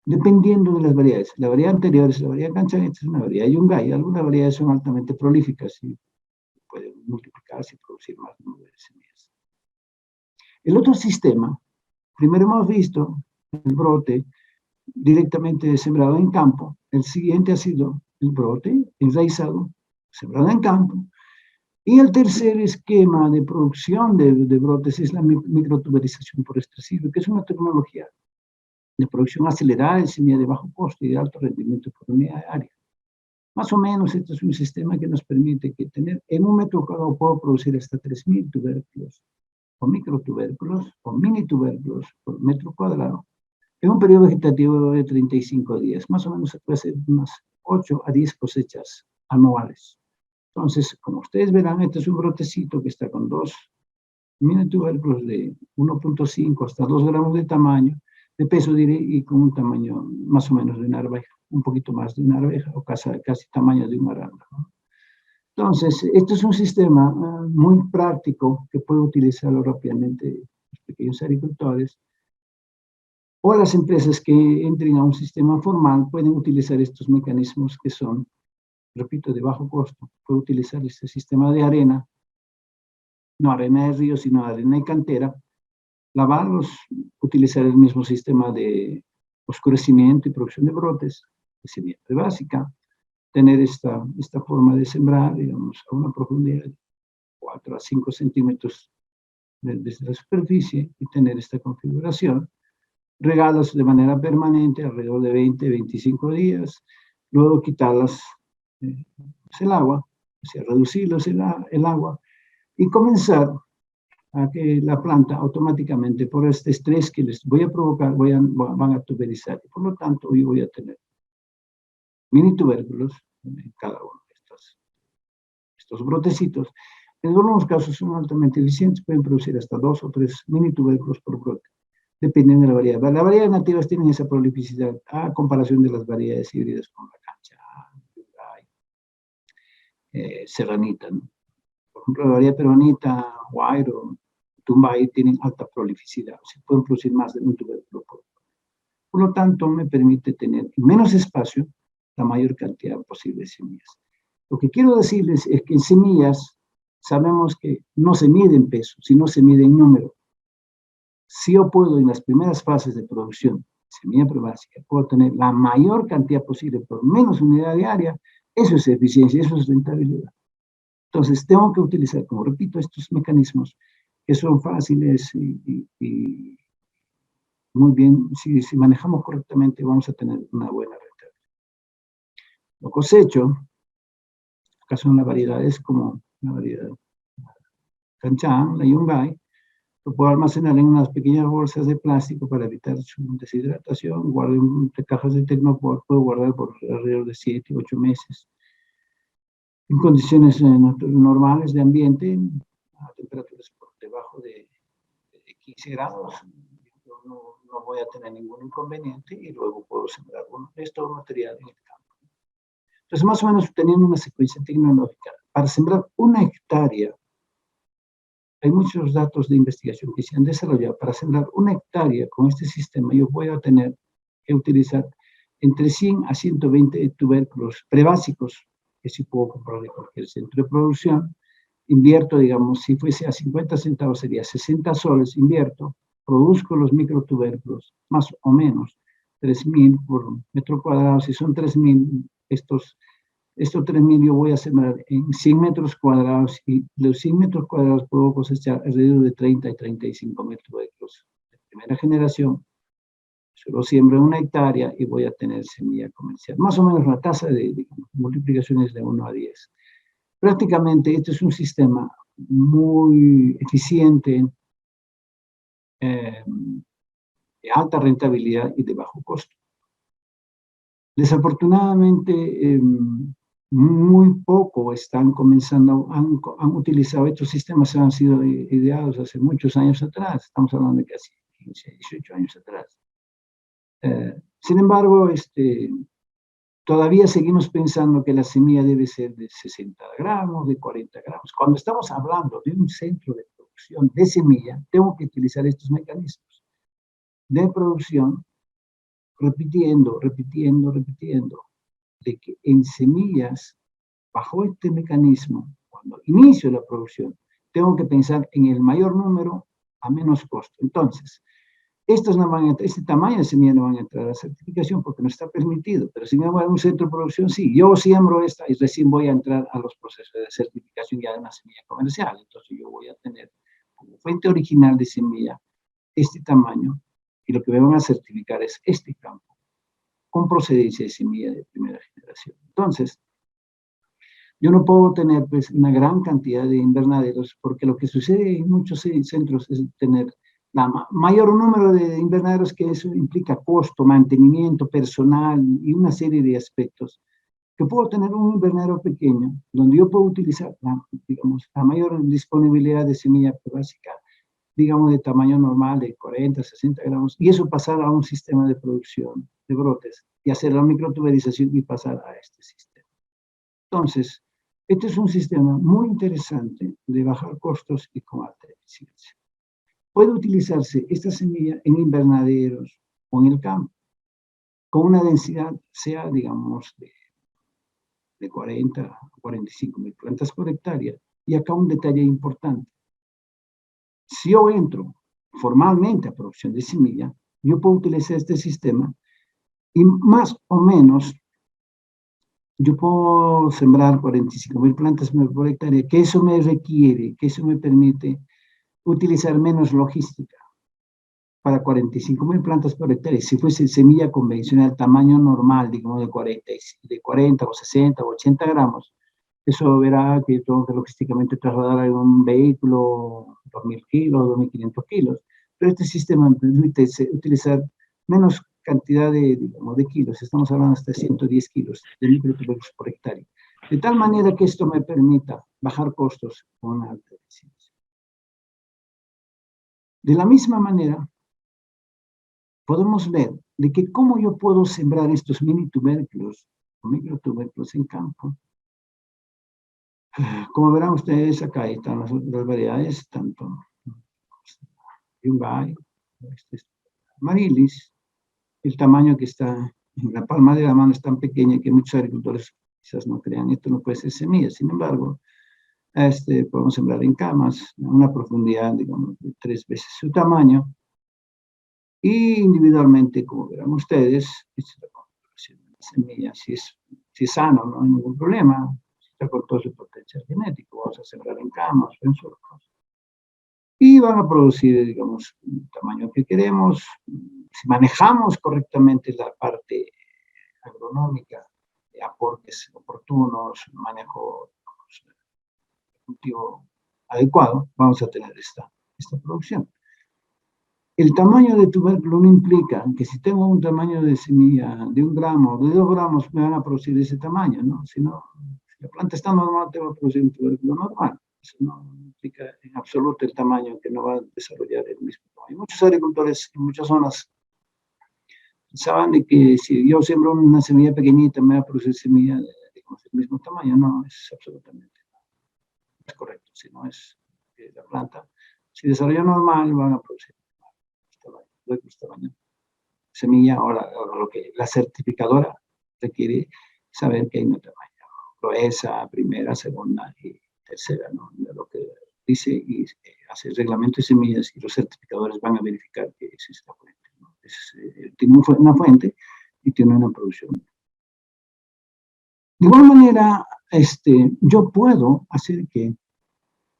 Dependiendo de las variedades, la variedad anterior es la variedad Canchan, esta es una variedad Yungay, algunas variedades son altamente prolíficas y pueden multiplicarse y producir más número de semillas. El otro sistema, primero hemos visto el brote directamente sembrado en campo, el siguiente ha sido el brote enraizado, sembrado en campo, y el tercer esquema de producción de brotes es la microtuberización por extracción, que es una tecnología de producción acelerada de semilla de bajo costo y de alto rendimiento por unidad de área. Más o menos, este es un sistema que nos permite que tener en un metro cuadrado puedo producir hasta 3.000 tubérculos, o microtubérculos, o mini tubérculos por metro cuadrado, en un periodo vegetativo de 35 días. Más o menos se puede hacer unas 8 a 10 cosechas anuales. Entonces, como ustedes verán, este es un brotecito que está con 2 mini tubérculos de 1.5 hasta 2 gramos de tamaño, de peso, diré, y con un tamaño más o menos de una arveja, un poquito más de una arveja, o casi tamaño de un arándano. Entonces, esto es un sistema muy práctico que puede utilizarlo rápidamente los pequeños agricultores, o las empresas que entren a un sistema formal pueden utilizar estos mecanismos que son, repito, de bajo costo. Puede utilizar este sistema de arena, no arena de río, sino arena de cantera, lavarlos, utilizar el mismo sistema de oscurecimiento y producción de brotes, de semilla básica, tener esta forma de sembrar, digamos, a una profundidad de 4 a 5 centímetros desde la superficie y tener esta configuración. Regalas de manera permanente alrededor de 20-25 días, luego quitarlas el agua, o sea, reducirlos el agua y comenzar a que la planta automáticamente, por este estrés que les voy a provocar, van a tuberizar. Y por lo tanto, hoy voy a tener mini tubérculos en cada uno de estos brotecitos. En algunos casos son altamente eficientes, pueden producir hasta 2 o 3 mini tubérculos por brote, dependiendo de la variedad. Las variedades nativas tienen esa prolificidad a comparación de las variedades híbridas como la cancha, serranita, ¿no? Por ejemplo, la variedad peronita, guairo, tumbay tienen alta prolificidad, o sea, pueden producir más de un tubérculo por brote. Por lo tanto, me permite tener en menos espacio la mayor cantidad posible de semillas. Lo que quiero decirles es que en semillas sabemos que no se mide en peso, sino se mide en número. Si yo puedo en las primeras fases de producción, semilla prebásica, puedo tener la mayor cantidad posible por menos unidad de área, eso es eficiencia, eso es rentabilidad. Entonces, tengo que utilizar, como repito, estos mecanismos que son fáciles y muy bien, si manejamos correctamente, vamos a tener una buena rentabilidad. Lo cosecho, acá son las variedades como la variedad Canchan, la Yungay, lo puedo almacenar en unas pequeñas bolsas de plástico para evitar su deshidratación, guardo en cajas de Tecnopor, puedo guardar por alrededor de 7, 8 meses. En condiciones normales de ambiente, a temperaturas por debajo de 15 grados, no voy a tener ningún inconveniente y luego puedo sembrar este material en el campo. Entonces, más o menos teniendo una secuencia tecnológica, para sembrar 1 hectárea, hay muchos datos de investigación que se han desarrollado. Para sembrar 1 hectárea con este sistema, yo voy a tener que utilizar entre 100 a 120 tubérculos prebásicos, que sí puedo comprar de cualquier centro de producción. Invierto, digamos, si fuese a 50 centavos sería 60 soles, invierto, produzco los microtubérculos, más o menos 3.000 por metro cuadrado. Si son 3.000, estos Estos 3.000 yo voy a sembrar en 100 metros cuadrados y los 100 metros cuadrados puedo cosechar alrededor de 30 y 35 metros de primera generación. Solo siembro 1 hectárea y voy a tener semilla comercial. Más o menos la tasa de multiplicación es de 1 a 10. Prácticamente este es un sistema muy eficiente, de alta rentabilidad y de bajo costo. Desafortunadamente, muy poco están comenzando, han utilizado estos sistemas, han sido ideados hace muchos años atrás, estamos hablando de casi 15, 18 años atrás. Sin embargo, todavía seguimos pensando que la semilla debe ser de 60 gramos, de 40 gramos. Cuando estamos hablando de un centro de producción de semilla, tengo que utilizar estos mecanismos de producción, repitiendo, de que en semillas, bajo este mecanismo, cuando inicio la producción, tengo que pensar en el mayor número a menos costo. Entonces, estos no van a, este tamaño de semilla no van a entrar a la certificación porque no está permitido, pero si me voy a un centro de producción, sí, yo siembro esta y recién voy a entrar a los procesos de certificación ya de una semilla comercial. Entonces yo voy a tener como fuente original de semilla este tamaño y lo que me van a certificar es este campo con procedencia de semilla de primera generación. Entonces, yo no puedo tener pues, una gran cantidad de invernaderos porque lo que sucede en muchos centros es tener mayor número de invernaderos, que eso implica costo, mantenimiento, personal y una serie de aspectos. Que puedo tener un invernadero pequeño donde yo puedo utilizar, digamos, la mayor disponibilidad de semilla básica, digamos, de tamaño normal, de 40, 60 gramos, y eso pasar a un sistema de producción de brotes y hacer la microtuberización y pasar a este sistema. Entonces, este es un sistema muy interesante de bajar costos y con alta eficiencia. Puede utilizarse esta semilla en invernaderos o en el campo, con una densidad, sea, digamos, de 40 a 45 mil plantas por hectárea. Y acá un detalle importante. Si yo entro formalmente a producción de semilla, yo puedo utilizar este sistema y más o menos yo puedo sembrar 45 mil plantas por hectárea, que eso me requiere, que eso me permite utilizar menos logística para 45 mil plantas por hectárea. Si fuese semilla convencional, tamaño normal, digamos de 40 o 60 o 80 gramos, eso verá que tengo que logísticamente trasladar en un vehículo 2.000 kilos, 2.500 kilos. Pero este sistema me permite utilizar menos cantidad digamos, de kilos. Estamos hablando hasta 110 kilos de microtubérculos por hectárea. De tal manera que esto me permita bajar costos con una alta eficiencia. De la misma manera, podemos ver de que cómo yo puedo sembrar estos mini tubérculos o microtubérculos en campo. Como verán ustedes, acá están las variedades, tanto Yungay, Marilis, el tamaño que está en la palma de la mano es tan pequeña que muchos agricultores quizás no crean, esto no puede ser semilla. Sin embargo, podemos sembrar en camas, a una profundidad, digamos, de 3 veces su tamaño, y individualmente, como verán ustedes, la semilla, si es sano, no hay ningún problema, está con todo su potencial genético, vamos a sembrar en camas, en surcos. Y van a producir, digamos, el tamaño que queremos. Si manejamos correctamente la parte agronómica, de aportes oportunos, manejo, digamos, cultivo adecuado, vamos a tener esta producción. El tamaño de tubérculo no implica que si tengo un tamaño de semilla de 1 gramo o de 2 gramos, me van a producir ese tamaño, ¿no? Si la planta está normal, te va a producir un tubérculo normal. Eso no implica en absoluto el tamaño, que no va a desarrollar el mismo tamaño. Muchos agricultores en muchas zonas pensaban de que si yo siembro una semilla pequeñita, me va a producir semilla del mismo tamaño. No, es absolutamente no es correcto. Si no es la planta, si desarrolla normal, van a producir tamaño semilla. Ahora, lo que la certificadora requiere saber que hay un tamaño, gruesa, primera, segunda y tercera, ¿no? Lo que dice y hace el reglamento de semillas, y los certificadores van a verificar que esa es la fuente, ¿no? Tiene una fuente y tiene una producción De igual manera, yo puedo hacer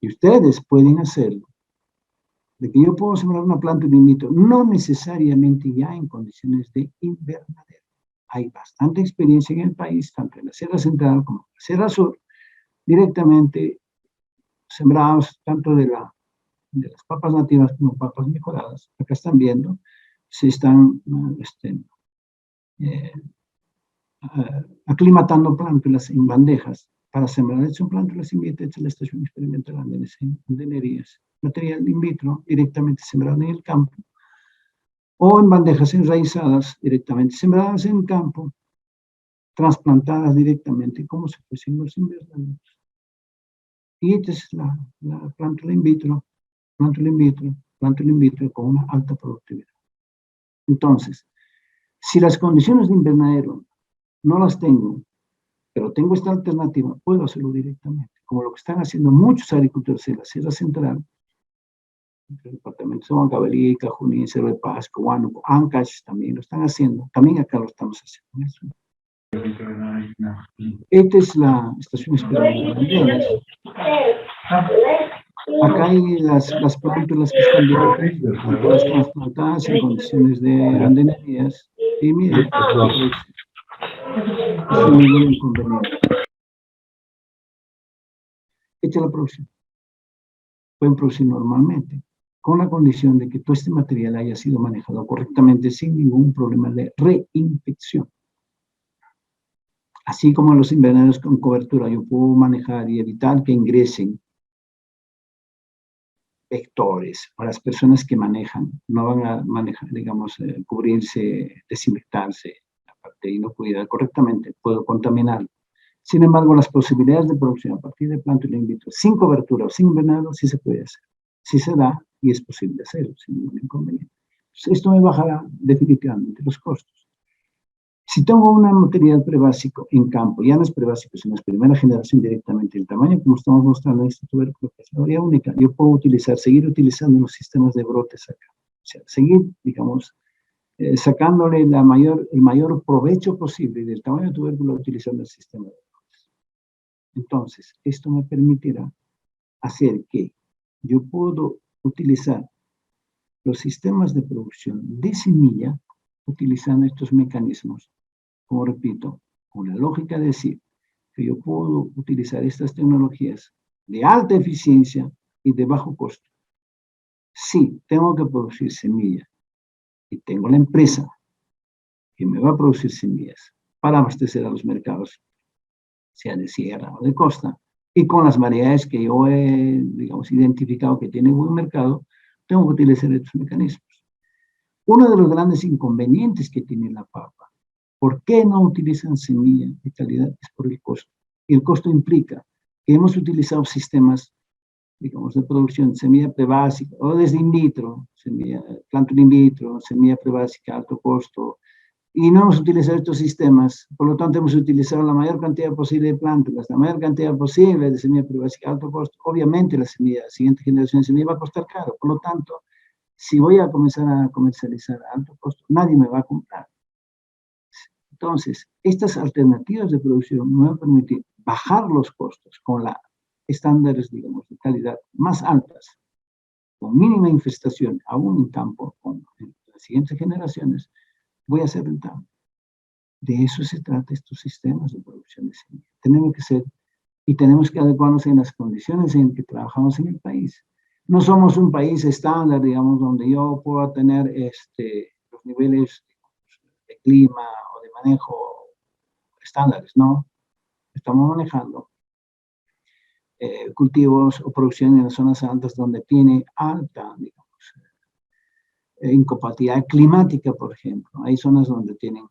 y ustedes pueden hacerlo, de que yo puedo sembrar una planta in vitro, no necesariamente ya en condiciones de invernadero. Hay bastante experiencia en el país, tanto en la Sierra Central como en la Sierra Sur, directamente sembrados tanto de las papas nativas como papas mejoradas. Acá están viendo, se están aclimatando plántulas en bandejas para sembrar. Son plántulas in vitro de la Estación Experimental Andenerías. Material in vitro directamente sembrado en el campo, o en bandejas enraizadas directamente sembradas en el campo, trasplantadas directamente como si fuesen los invernaderos. Y esta es la plántula in vitro, plántula in vitro con una alta productividad. Entonces, si las condiciones de invernadero no las tengo, pero tengo esta alternativa, puedo hacerlo directamente, como lo que están haciendo muchos agricultores de la Sierra Central, el departamento de Huancavelica, Junín, Cerro de Pasco, Huánuco, Ancash también lo están haciendo, también acá lo estamos haciendo. Esta es la Estación Experimental Andenes. Acá hay las plántulas que están bien, plántulas transplantadas en condiciones de andenerías, y miren, sin ningún inconveniente. Esta es la producción. Pueden producir normalmente, con la condición de que todo este material haya sido manejado correctamente sin ningún problema de reinfección. Así como los invernaderos con cobertura, yo puedo manejar y evitar que ingresen vectores, o las personas que manejan, no van a manejar, digamos, cubrirse, desinfectarse, aparte de inocuidad correctamente, puedo contaminarlo. Sin embargo, las posibilidades de producción a partir de plántula in vitro, sin cobertura o sin invernadero, sí se puede hacer. Sí se da y es posible hacerlo sin ningún inconveniente. Entonces, esto me bajará definitivamente los costos. Si tengo un material prebásico en campo, ya no es prebásico, sino es primera generación directamente, el tamaño como estamos mostrando en este tubérculo, que es la variedad única, yo puedo seguir utilizando los sistemas de brotes acá. O sea, seguir, digamos, sacándole el mayor provecho posible del tamaño del tubérculo utilizando el sistema de brotes. Entonces, esto me permitirá hacer que yo puedo utilizar los sistemas de producción de semilla utilizando estos mecanismos. Como repito, con la lógica de decir que yo puedo utilizar estas tecnologías de alta eficiencia y de bajo costo. Sí, tengo que producir semillas y tengo la empresa que me va a producir semillas para abastecer a los mercados, sea de sierra o de costa, y con las variedades que yo he, digamos, identificado que tienen buen mercado, tengo que utilizar estos mecanismos. Uno de los grandes inconvenientes que tiene la papa, ¿por qué no utilizan semilla de calidad? Es por el costo. Y el costo implica que hemos utilizado sistemas, digamos, de producción de semilla prebásica, o desde in vitro, plántula in vitro, semilla prebásica, alto costo, y no hemos utilizado estos sistemas, por lo tanto hemos utilizado la mayor cantidad posible de plántulas, la mayor cantidad posible de semilla prebásica, alto costo. Obviamente la siguiente generación de semilla va a costar caro, por lo tanto, si voy a comenzar a comercializar a alto costo, nadie me va a comprar. Entonces, estas alternativas de producción me van a permitir bajar los costos con estándares, digamos, de calidad más altas, con mínima infestación, aún en campo, con las siguientes generaciones, voy a ser rentable. De eso se trata estos sistemas de producción de semillas. Tenemos que adecuarnos en las condiciones en que trabajamos en el país. No somos un país estándar, digamos, donde yo pueda tener los niveles de clima o de manejo estándares, ¿no? Estamos manejando cultivos o producción en las zonas altas donde tiene alta, digamos, incompatibilidad climática, por ejemplo. Hay zonas donde tienen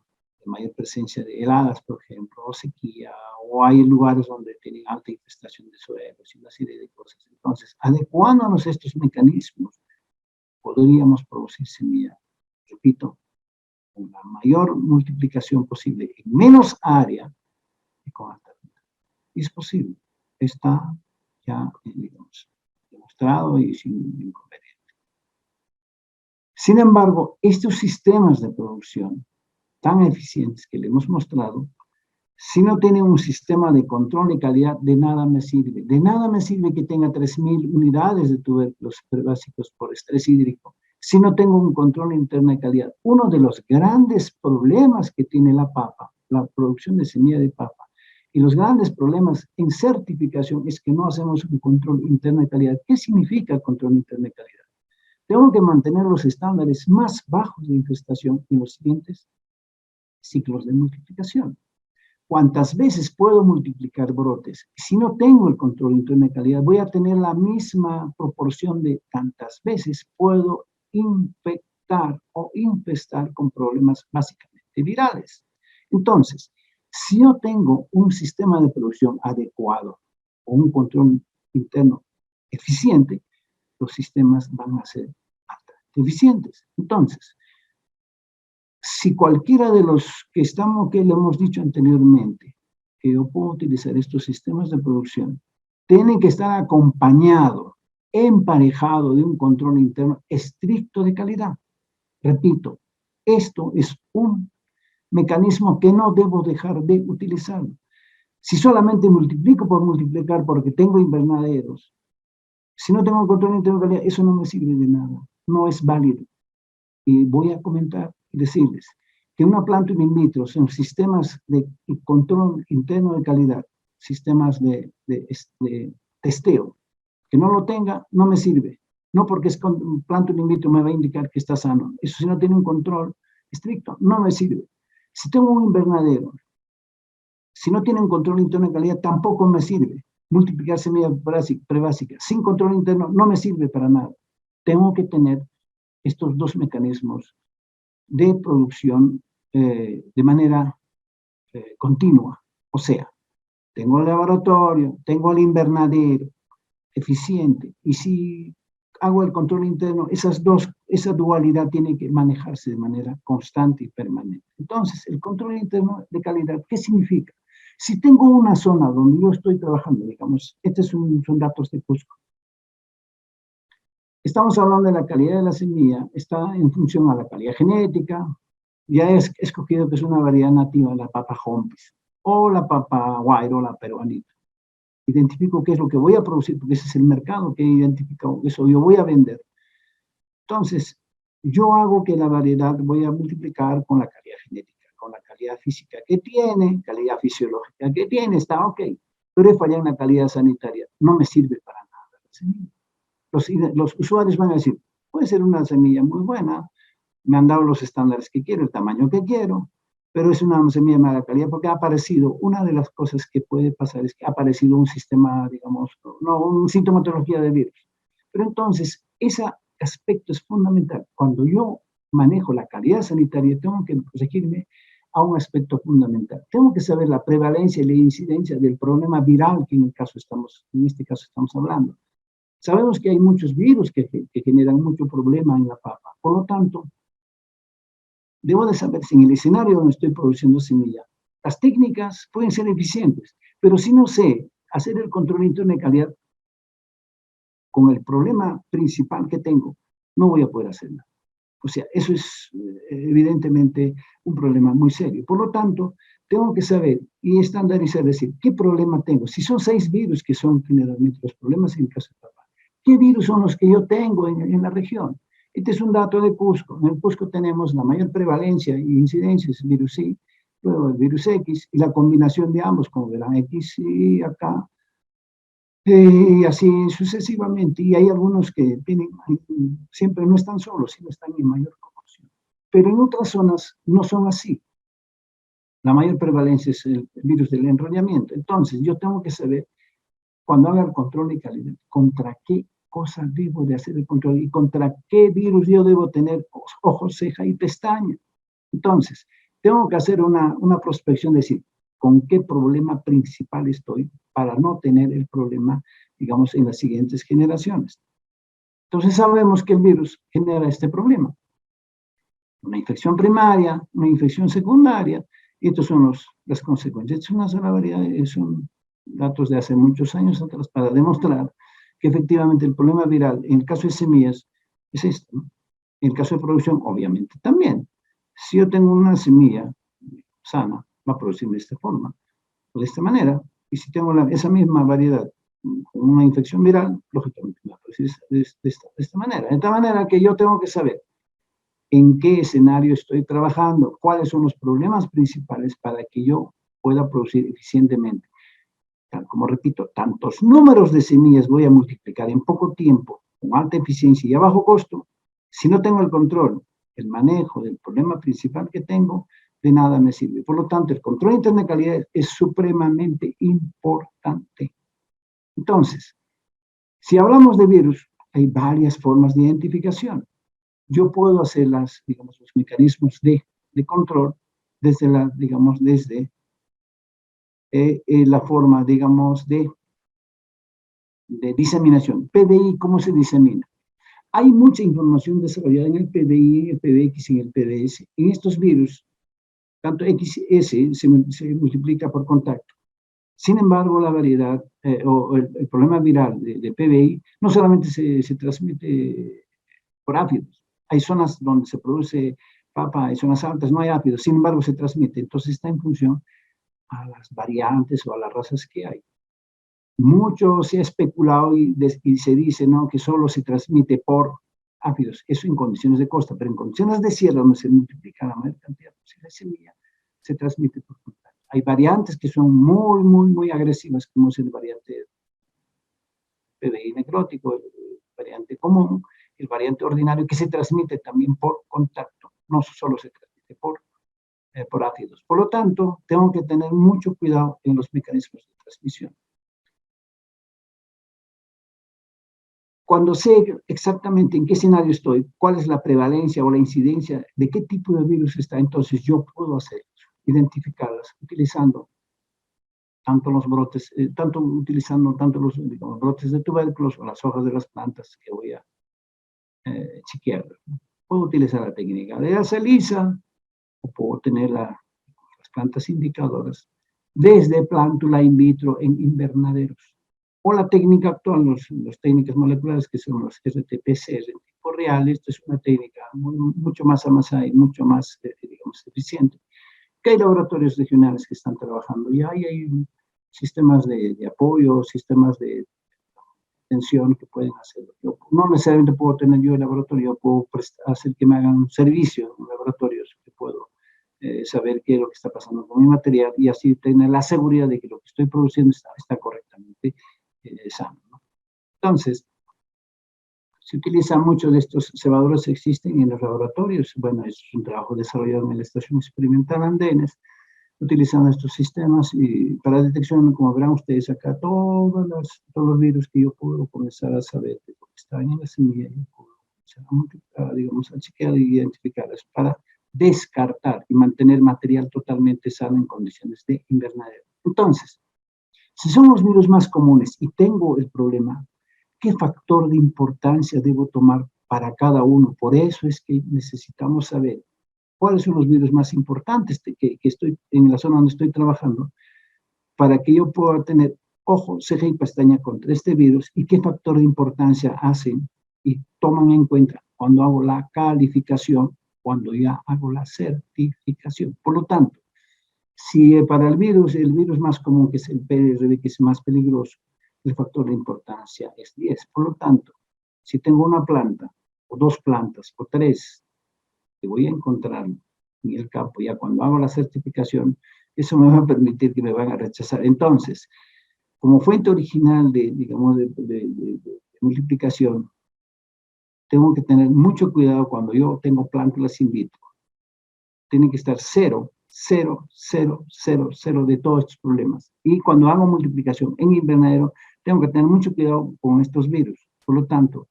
mayor presencia de heladas, por ejemplo, o sequía, o hay lugares donde tienen alta infestación de suelos y una serie de cosas. Entonces, adecuándonos a estos mecanismos, podríamos producir semilla, repito, con la mayor multiplicación posible en menos área y con alta renta. Y es posible. Está ya, digamos, demostrado y sin inconveniente. Sin embargo, estos sistemas de producción tan eficientes que le hemos mostrado Si no tiene un sistema de control de calidad, de nada me sirve. De nada me sirve que tenga 3.000 unidades de tubérculos básicos por estrés hídrico si no tengo un control interno de calidad. Uno de los grandes problemas que tiene la papa, la producción de semilla de papa, y los grandes problemas en certificación es que no hacemos un control interno de calidad. ¿Qué significa el control interno de calidad? Tengo que mantener los estándares más bajos de infestación en los siguientes ciclos de multiplicación. ¿Cuántas veces puedo multiplicar brotes? Si no tengo el control interno de calidad, voy a tener la misma proporción de tantas veces puedo infectar o infestar con problemas básicamente virales. Entonces, si yo tengo un sistema de producción adecuado o un control interno eficiente, los sistemas van a ser altamente eficientes. Entonces, si cualquiera de los que lo hemos dicho anteriormente, que yo puedo utilizar estos sistemas de producción, tienen que estar acompañado, emparejado de un control interno estricto de calidad. Repito, esto es un mecanismo que no debo dejar de utilizar. Si solamente multiplico por multiplicar porque tengo invernaderos, si no tengo control interno de calidad, eso no me sirve de nada, no es válido. Y voy a comentar y decirles que una planta in vitro son sistemas de control interno de calidad, sistemas de testeo. Que no lo tenga, no me sirve. No porque es planta in vitro me va a indicar que está sano. Eso si no tiene un control estricto, no me sirve. Si tengo un invernadero, si no tiene un control interno de calidad, tampoco me sirve. Multiplicar semillas prebásicas sin control interno no me sirve para nada. Tengo que tener estos dos mecanismos de producción de manera continua. O sea, tengo el laboratorio, tengo el invernadero eficiente, y si hago el control interno, esa dualidad tiene que manejarse de manera constante y permanente. Entonces, el control interno de calidad, ¿qué significa? Si tengo una zona donde yo estoy trabajando, digamos, estos son datos de Cusco. Estamos hablando de la calidad de la semilla, está en función a la calidad genética, ya he escogido que es una variedad nativa, la papa Hompis, o la papa Guairo, la peruanita. Identifico qué es lo que voy a producir, porque ese es el mercado que he identificado, eso yo voy a vender. Entonces, yo hago que la variedad voy a multiplicar con la calidad genética, con la calidad física que tiene, calidad fisiológica que tiene, está ok, pero he fallado en la calidad sanitaria, no me sirve para nada la semilla. Los usuarios van a decir, puede ser una semilla muy buena, me han dado los estándares que quiero, el tamaño que quiero, pero es una semilla de mala calidad porque ha aparecido, una de las cosas que puede pasar es que ha aparecido un sistema, digamos, una sintomatología de virus. Pero entonces, ese aspecto es fundamental. Cuando yo manejo la calidad sanitaria, tengo que regirme a un aspecto fundamental. Tengo que saber la prevalencia y la incidencia del problema viral que en este caso estamos hablando. Sabemos que hay muchos virus que generan mucho problema en la papa. Por lo tanto, debo de saber si en el escenario donde estoy produciendo semilla, las técnicas pueden ser eficientes, pero si no sé hacer el control interno de calidad con el problema principal que tengo, no voy a poder hacer nada. O sea, eso es evidentemente un problema muy serio. Por lo tanto, tengo que saber y estandarizar, decir, ¿qué problema tengo? Si son 6 virus que son generalmente los problemas en el caso de papa, ¿qué virus son los que yo tengo en la región? Este es un dato de Cusco. En el Cusco tenemos la mayor prevalencia e incidencia, es el virus I, luego el virus X, y la combinación de ambos, como verán, X y acá, y así sucesivamente. Y hay algunos que siempre no están solos, sino están en mayor proporción. Pero en otras zonas no son así. La mayor prevalencia es el virus del enrollamiento. Entonces, yo tengo que saber, cuando haga el control de calidad, contra qué cosas debo de hacer el control y contra qué virus yo debo tener ojos, ceja y pestaña. Entonces, tengo que hacer una prospección, decir, con qué problema principal estoy para no tener el problema, digamos, en las siguientes generaciones. Entonces, sabemos que el virus genera este problema. Una infección primaria, una infección secundaria, y estos son las consecuencias. Es una sola variedad, son datos de hace muchos años atrás para demostrar que efectivamente el problema viral, en el caso de semillas, es esto, ¿no? En el caso de producción, obviamente, también. Si yo tengo una semilla sana, va a producir de esta forma. de esta manera, y si tengo esa misma variedad con una infección viral, lógicamente me va a producir de esta manera. De esta manera que yo tengo que saber en qué escenario estoy trabajando, cuáles son los problemas principales para que yo pueda producir eficientemente. Tal como repito, tantos números de semillas voy a multiplicar en poco tiempo, con alta eficiencia y a bajo costo. Si no tengo el control, el manejo del problema principal que tengo, de nada me sirve. Por lo tanto, el control interno de calidad es supremamente importante. Entonces, si hablamos de virus, hay varias formas de identificación. Yo puedo hacer digamos, los mecanismos de control desde la forma, digamos, de diseminación. PDI, ¿cómo se disemina? Hay mucha información desarrollada en el PDI, en el PDX y en el PDS. En estos virus, tanto XS se multiplica por contacto. Sin embargo, la variedad o el problema viral de PBI no solamente se transmite por áfidos. Hay zonas donde se produce papa, hay zonas altas, no hay áfidos, sin embargo se transmite. Entonces está en función a las variantes o a las razas que hay. Mucho se ha especulado y se dice, ¿no?, que solo se transmite por áfidos. Eso en condiciones de costa, pero en condiciones de sierra, donde se multiplica la mayor cantidad posible de semilla, se transmite por contacto. Hay variantes que son muy, muy, muy agresivas, como es el variante PBI necrótico, el variante común, el variante ordinario, que se transmite también por contacto, no solo se transmite por ácidos. Por lo tanto, tengo que tener mucho cuidado en los mecanismos de transmisión. Cuando sé exactamente en qué escenario estoy, cuál es la prevalencia o la incidencia de qué tipo de virus está, entonces yo puedo hacerlos, identificarlas, utilizando tanto los brotes, utilizando tanto los, digamos, brotes de tubérculos o las hojas de las plantas que voy a chequear. Puedo utilizar la técnica de asa lisa o puedo tener las plantas indicadoras desde plántula in vitro en invernaderos. O la técnica actual, las técnicas moleculares que son los RT-PCR en tiempo real. Esto es una técnica mucho más avanzada y mucho más, digamos, eficiente. Que hay laboratorios regionales que están trabajando y hay sistemas de apoyo, sistemas de atención que pueden hacerlo. Yo no necesariamente puedo tener yo el laboratorio, yo puedo hacer que me hagan un servicio en laboratorios, que puedo saber qué es lo que está pasando con mi material y así tener la seguridad de que lo que estoy produciendo está correctamente sano, ¿no? Entonces, se utilizan muchos de estos cebadores, existen en los laboratorios. Bueno, es un trabajo desarrollado en la Estación Experimental Andenes, utilizando estos sistemas y para detección, como verán ustedes acá, todos los virus que yo puedo comenzar a saber de lo que están en la semilla, yo puedo comenzar a, digamos, a chequear y identificarlas para descartar y mantener material totalmente sano en condiciones de invernadero. Entonces, si son los virus más comunes y tengo el problema, ¿qué factor de importancia debo tomar para cada uno? Por eso es que necesitamos saber cuáles son los virus más importantes que estoy en la zona donde estoy trabajando, para que yo pueda tener ojo, ceja y pestaña contra este virus y qué factor de importancia hacen y toman en cuenta cuando hago la calificación, cuando ya hago la certificación. Por lo tanto, si para el virus más común, que es el PRD, que es más peligroso, el factor de importancia es 10. Por lo tanto, si tengo una planta, o dos plantas, o tres, que voy a encontrar en el campo, ya cuando hago la certificación, eso me va a permitir que me van a rechazar. Entonces, como fuente original digamos, de multiplicación, tengo que tener mucho cuidado cuando yo tengo plántulas in vitro. Tiene que estar 0, 0, 0, 0, 0 de todos estos problemas. Y cuando hago multiplicación en invernadero, tengo que tener mucho cuidado con estos virus. Por lo tanto,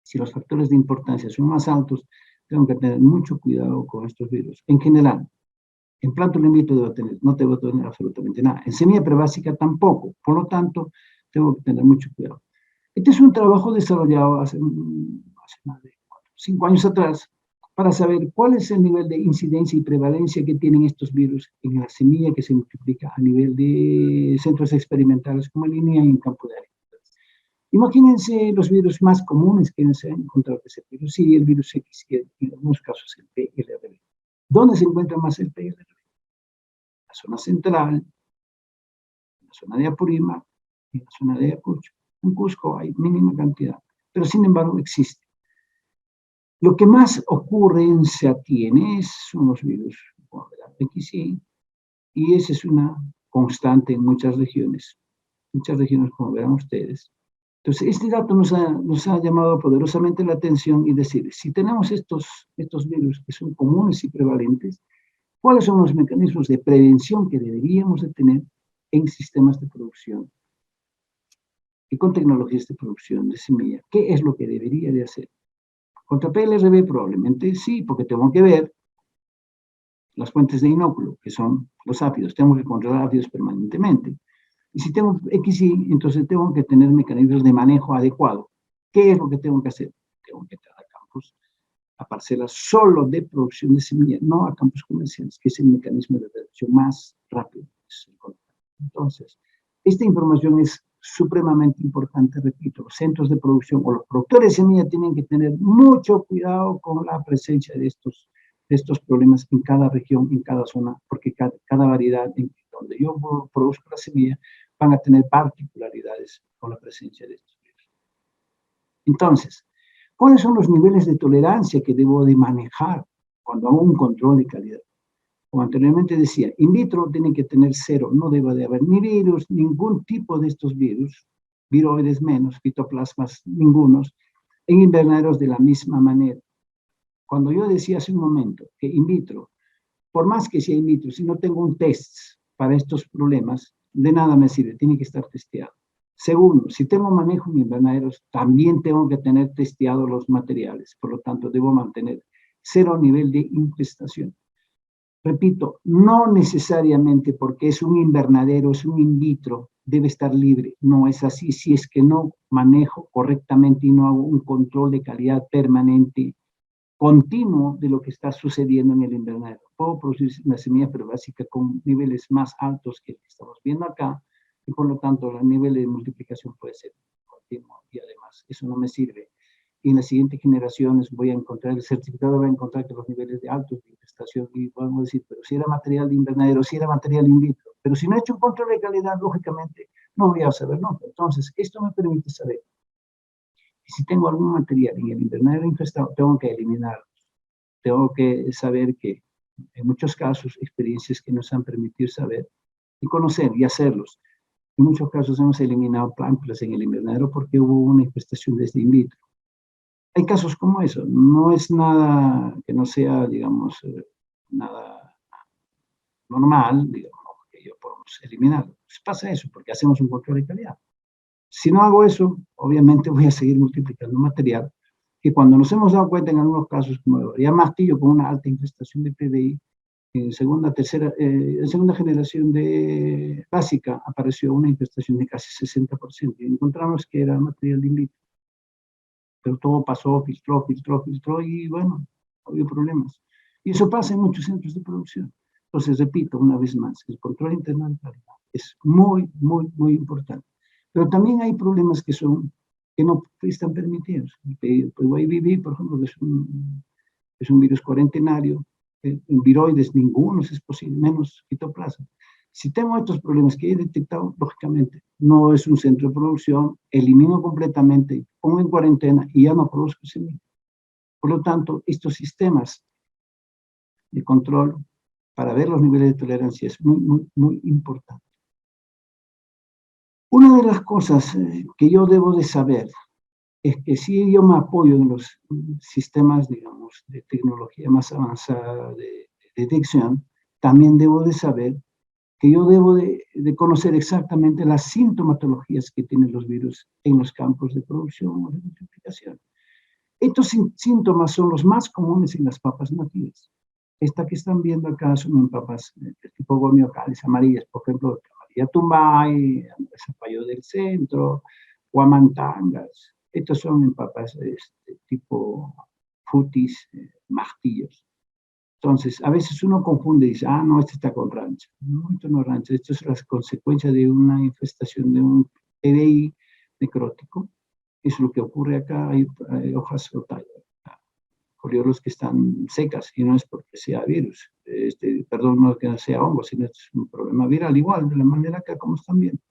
si los factores de importancia son más altos, tengo que tener mucho cuidado con estos virus. En general, en plántula in vitro no debo tener absolutamente nada. En semilla prebásica tampoco. Por lo tanto, tengo que tener mucho cuidado. Este es un trabajo desarrollado hace más de 5 años atrás para saber cuál es el nivel de incidencia y prevalencia que tienen estos virus en la semilla que se multiplica a nivel de centros experimentales como línea y en campo de agricultura. Imagínense los virus más comunes que se han encontrado ese virus, y el virus X, y en algunos casos el PLRB. ¿Dónde se encuentra más el PLRB? La zona central, zona de Apurímac y en la zona de Ayacucho. En Cusco hay mínima cantidad, pero sin embargo existe. Lo que más ocurrencia tiene son los virus como el XY, y esa es una constante en muchas regiones como verán ustedes. Entonces, este dato nos ha llamado poderosamente la atención y decir, si tenemos estos virus que son comunes y prevalentes, ¿cuáles son los mecanismos de prevención que deberíamos de tener en sistemas de producción y con tecnologías de producción de semilla? ¿Qué es lo que debería de hacer? Contra PLRB probablemente sí, porque tengo que ver las fuentes de inóculo, que son los áfidos. Tengo que controlar áfidos permanentemente. Y si tengo XY, entonces tengo que tener mecanismos de manejo adecuado. ¿Qué es lo que tengo que hacer? Tengo que entrar a campos, a parcelas solo de producción de semilla, no a campos comerciales, que es el mecanismo de reducción más rápido. Entonces, esta información es supremamente importante, repito, los centros de producción o los productores de semilla tienen que tener mucho cuidado con la presencia de estos problemas en cada región, en cada zona, porque cada variedad en donde yo produzco la semilla van a tener particularidades con la presencia de estos virus. Entonces, ¿cuáles son los niveles de tolerancia que debo de manejar cuando hago un control de calidad? Como anteriormente decía, in vitro tiene que tener 0, no debe de haber ni virus, ningún tipo de estos virus, viroides menos, fitoplasmas ningunos, en invernaderos de la misma manera. Cuando yo decía hace un momento que in vitro, por más que sea in vitro, si no tengo un test para estos problemas, de nada me sirve, tiene que estar testeado. Segundo, si tengo manejo en invernaderos, también tengo que tener testeados los materiales, por lo tanto debo mantener 0 nivel de infestación. Repito, no necesariamente porque es un invernadero, es un in vitro, debe estar libre. No es así si es que no manejo correctamente y no hago un control de calidad permanente, continuo de lo que está sucediendo en el invernadero. Puedo producir una semilla pero básica con niveles más altos que el que estamos viendo acá y por lo tanto el nivel de multiplicación puede ser continuo y además eso no me sirve. Y en las siguientes generaciones voy a encontrar, el certificado va a encontrar que los niveles de altos de infestación y vamos a decir, pero si era material de invernadero, si era material in vitro, pero si no he hecho un control de calidad, lógicamente no voy a saber nunca. Entonces, esto me permite saber y si tengo algún material en el invernadero infestado, tengo que eliminarlo. Tengo que saber que, en muchos casos, experiencias que nos han permitido saber y conocer y hacerlos. En muchos casos hemos eliminado plántulas en el invernadero porque hubo una infestación desde in vitro. Hay casos como eso. No es nada que no sea, digamos, nada normal, digamos, que yo podemos eliminarlo. Pues pasa eso porque hacemos un control de calidad. Si no hago eso, obviamente voy a seguir multiplicando material que cuando nos hemos dado cuenta en algunos casos, como ya Martillo con una alta infestación de PDI, en segunda generación de básica apareció una infestación de casi 60% y encontramos que era material de in vitro. Pero todo pasó, filtró y bueno, había problemas. Y eso pasa en muchos centros de producción. Entonces, repito una vez más, el control interno de calidad es muy, muy, muy importante. Pero también hay problemas que no están permitidos. El YBV, por ejemplo, es un virus cuarentenario, en viroides ninguno es posible, menos fitoplasma. Si tengo estos problemas que he detectado, lógicamente, no es un centro de producción, elimino completamente, pongo en cuarentena y ya no produzco semilla. Por lo tanto, estos sistemas de control para ver los niveles de tolerancia es muy, muy, muy importante. Una de las cosas que yo debo de saber es que si yo me apoyo en los sistemas, digamos, de tecnología más avanzada de detección, también debo de saber que yo debo de conocer exactamente las sintomatologías que tienen los virus en los campos de producción o de multiplicación. Estos síntomas son los más comunes en las papas nativas. Esta que están viendo acá son papas de tipo goniocales amarillas, por ejemplo, amarilla tumbay, zapallo del centro, guamantangas. Estos son papas tipo futis, martillos. Entonces, a veces uno confunde y dice, no, este está con rancha. No, esto no es rancha, esto es la consecuencia de una infestación de un PDI necrótico. Eso es lo que ocurre acá, hay hojas o tallas foliolos que están secas, y no es porque sea virus, perdón, no es que sea hongo, sino es un problema viral, igual, de la manera que como están viendo.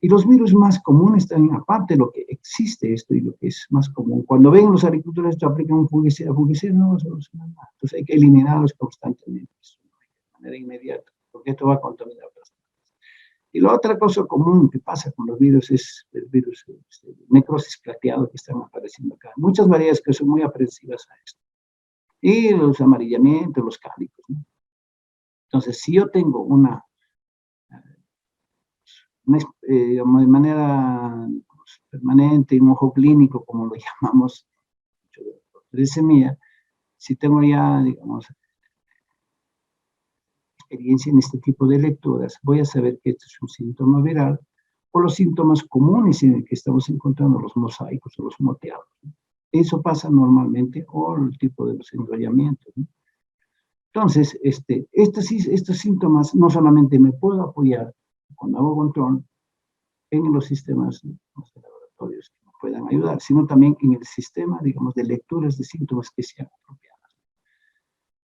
Y los virus más comunes también, aparte de lo que existe esto y lo que es más común, cuando ven los agricultores esto aplican un fungicida no va a solucionar nada. Entonces hay que eliminarlos constantemente, de manera inmediata, porque esto va a contaminar otras. Y la otra cosa común que pasa con los virus es el virus necrosis plateado que están apareciendo acá. Muchas variedades que son muy aprensivas a esto. Y los amarillamientos, los cálicos, ¿no? Entonces, si yo tengo digamos, de manera permanente, un ojo clínico, como lo llamamos, de semilla, si tengo ya, digamos, experiencia en este tipo de lecturas, voy a saber que este es un síntoma viral, o los síntomas comunes en el que estamos encontrando los mosaicos o los moteados, ¿no? Eso pasa normalmente, o el tipo de los enrollamientos, ¿no? Entonces, estos síntomas no solamente me puedo apoyar cuando hago control en los sistemas de los laboratorios que me puedan ayudar, sino también en el sistema, digamos, de lecturas de síntomas que sean apropiadas.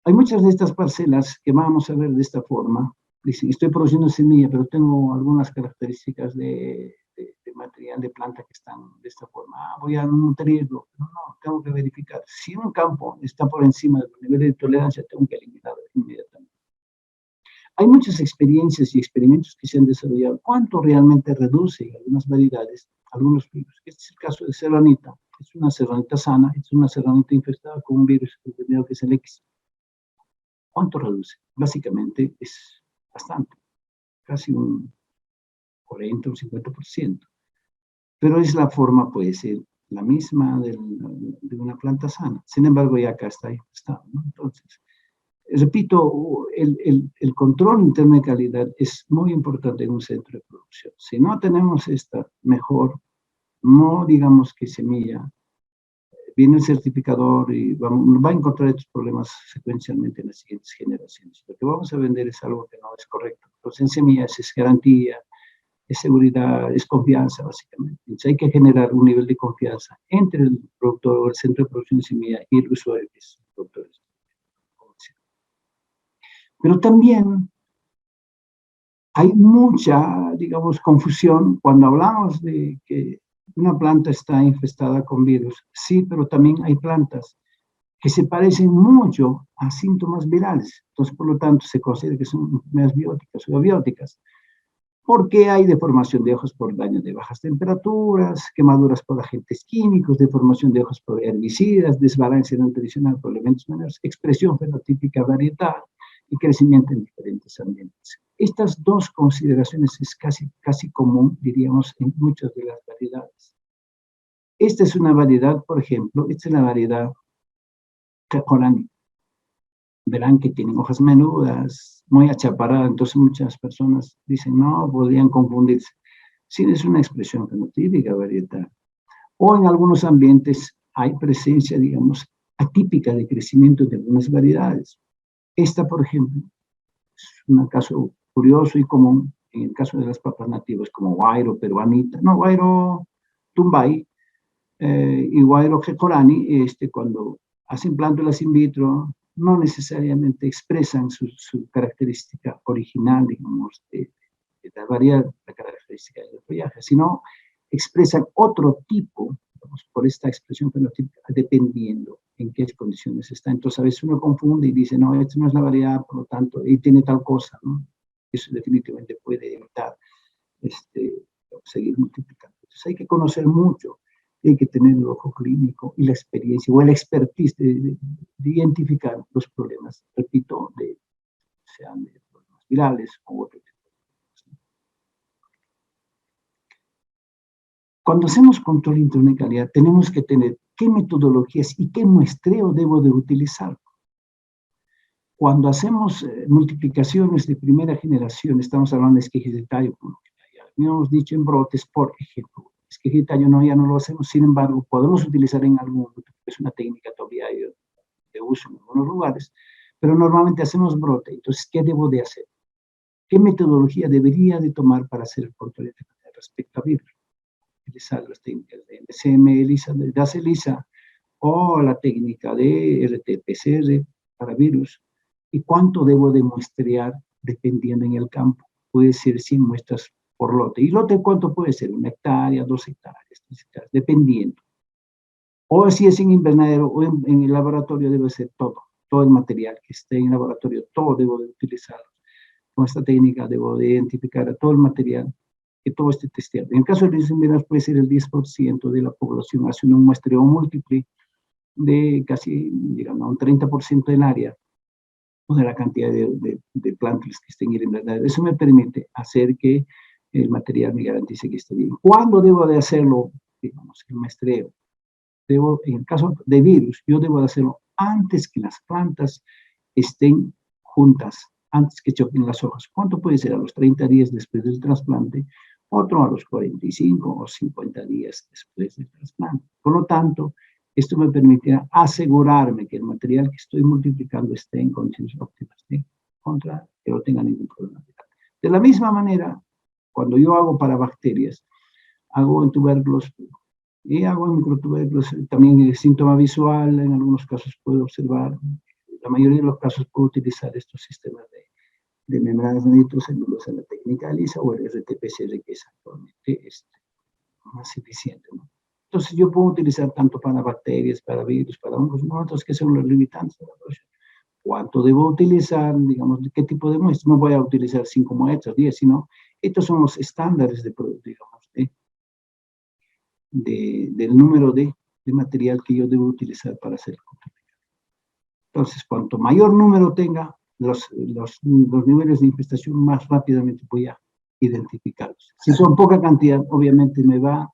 Hay muchas de estas parcelas que vamos a ver de esta forma. Dicen, estoy produciendo semilla, pero tengo algunas características de material de planta que están de esta forma. Voy a nutrirlo. No, tengo que verificar. Si un campo está por encima del nivel de tolerancia, tengo que eliminarlo inmediatamente. Hay muchas experiencias y experimentos que se han desarrollado. ¿Cuánto realmente reduce algunas variedades, algunos virus? Este es el caso de serranita. Es una serranita sana, es una serranita infestada con un virus que es el X. ¿Cuánto reduce? Básicamente es bastante, casi un 40, un 50%. Pero es la forma, puede ser la misma de una planta sana. Sin embargo, ya acá está infestado, ¿no? Entonces, repito, el control interno de calidad es muy importante en un centro de producción. Si no tenemos esta, mejor, no digamos que semilla, viene el certificador y va a encontrar estos problemas secuencialmente en las siguientes generaciones. Lo que vamos a vender es algo que no es correcto. Entonces, en semillas es garantía, es seguridad, es confianza, básicamente. Entonces, hay que generar un nivel de confianza entre el productor, el centro de producción de semilla y el usuario, que es el productor. Pero también hay mucha, digamos, confusión cuando hablamos de que una planta está infestada con virus. Sí, pero también hay plantas que se parecen mucho a síntomas virales. Entonces, por lo tanto, se considera que son enfermedades bióticas o abióticas, porque hay deformación de hojas por daño de bajas temperaturas, quemaduras por agentes químicos, deformación de hojas por herbicidas, desbalance nutricional por elementos menores, expresión fenotípica varietal y crecimiento en diferentes ambientes. Estas dos consideraciones es casi común, diríamos, en muchas de las variedades. Esta es una variedad, por ejemplo, esta es la variedad Kekkourani. Verán que tienen hojas menudas, muy achaparadas, entonces muchas personas dicen, no, podrían confundirse. Sí, es una expresión fenotípica varietal. O en algunos ambientes hay presencia, digamos, atípica de crecimiento de algunas variedades. Esta, por ejemplo, es un caso curioso y común en el caso de las papas nativas, como Guairo, peruanita, no, Guairo tumbay y Guairo Kekkourani, cuando hacen plántulas in vitro, no necesariamente expresan su característica original, digamos, de la variedad, la característica del follaje, sino expresan otro tipo, digamos, por esta expresión fenotípica, dependiendo en qué condiciones está. Entonces, a veces uno confunde y dice, no, esta no es la variedad, por lo tanto, y tiene tal cosa, ¿no? Eso definitivamente puede evitar seguir multiplicando. Entonces, hay que conocer mucho. Hay que tener el ojo clínico y la experiencia o el expertise de identificar los problemas, repito, sean de problemas virales o otro tipo de problemas. Cuando hacemos control interno de calidad, tenemos que tener qué metodologías y qué muestreo debo de utilizar. Cuando hacemos multiplicaciones de primera generación, estamos hablando de esquejes de tallo, como ya habíamos dicho en brotes, por ejemplo. Esqueje de tallo ya no lo hacemos, sin embargo, podemos utilizar en algún, es una técnica todavía de uso en algunos lugares, pero normalmente hacemos brote. Entonces, ¿qué debo de hacer? ¿Qué metodología debería de tomar para hacer el control respecto a virus? Utilizar las técnicas de MSM, ELISA, de DAS ELISA, o la técnica de RT-PCR para virus, y cuánto debo de muestrear dependiendo en el campo. Puede ser 100 muestras por lote. ¿Y lote cuánto puede ser? 1 hectárea, 2 hectáreas, 3 hectáreas, dependiendo. O si es en invernadero o en el laboratorio, debe ser todo el material que esté en el laboratorio, todo debo de utilizarlo. Con esta técnica debo de identificar a todo el material, que todo esté testeado. En el caso de los invernadores puede ser el 10% de la población hace un muestreo múltiple de casi, digamos, un 30% del área o de la cantidad de plantas que estén en el invernadero. Eso me permite hacer que el material me garantice que esté bien. ¿Cuándo debo de hacerlo? Digamos, el muestreo. En el caso de virus, yo debo de hacerlo antes que las plantas estén juntas, antes que choquen las hojas. ¿Cuánto puede ser? A los 30 días después del trasplante, otro a los 45 o 50 días después del trasplante. Por lo tanto, esto me permitirá asegurarme que el material que estoy multiplicando esté en condiciones óptimas, contra que no tenga ningún problema. De la misma manera, cuando yo hago para bacterias, hago en tubérculos y hago en microtubérculos, también el síntoma visual, en algunos casos puedo observar, la mayoría de los casos puedo utilizar estos sistemas de membranas nitrocelulosas en la técnica ELISA o el RT-PCR, que es actualmente más eficiente, ¿no? Entonces yo puedo utilizar tanto para bacterias, para virus, para hongos, otros que son los limitantes de la producción. ¿Cuánto debo utilizar? Digamos, ¿qué tipo de muestras? No voy a utilizar 5 muestras, 10, sino estos son los estándares de producto, digamos, del número de material que yo debo utilizar para hacer el control. Entonces, cuanto mayor número tenga, los niveles de infestación más rápidamente voy a identificarlos. Si son poca cantidad, obviamente me va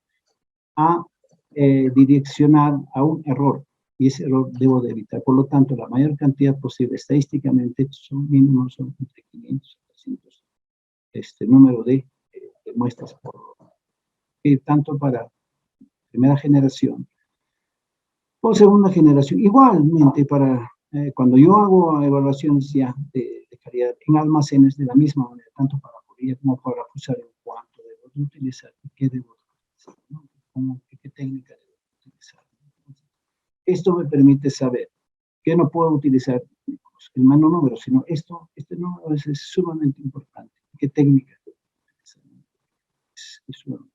a direccionar a un error, y ese error debo de evitar. Por lo tanto, la mayor cantidad posible, estadísticamente, son mínimos, son entre 500 y 300 número de muestras por tanto para primera generación o segunda generación. Igualmente, para cuando yo hago evaluaciones ya de calidad en almacenes de la misma manera, tanto para polilla como para fusar, en cuánto debo de utilizar y qué debo de utilizar, ¿no? ¿Qué técnica debo utilizar? Entonces, esto me permite saber que no puedo utilizar el menor número, sino este número es sumamente importante. ¿Qué técnica debo utilizar? Es sumamente.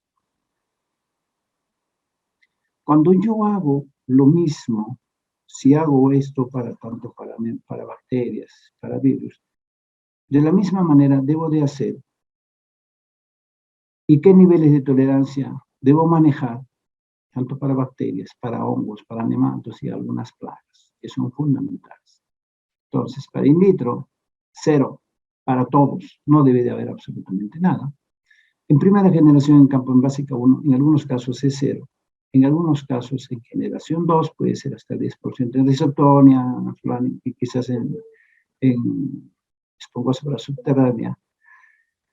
Cuando yo hago lo mismo, si hago esto tanto para bacterias, para virus, de la misma manera debo de hacer y qué niveles de tolerancia debo manejar, tanto para bacterias, para hongos, para nematodos y algunas plagas, que son fundamentales. Entonces, para in vitro, 0, para todos, no debe de haber absolutamente nada. En primera generación en campo en básica 1, en algunos casos es 0. En algunos casos, en generación 2, puede ser hasta 10% en risotonia, y quizás en esponjosa subterránea.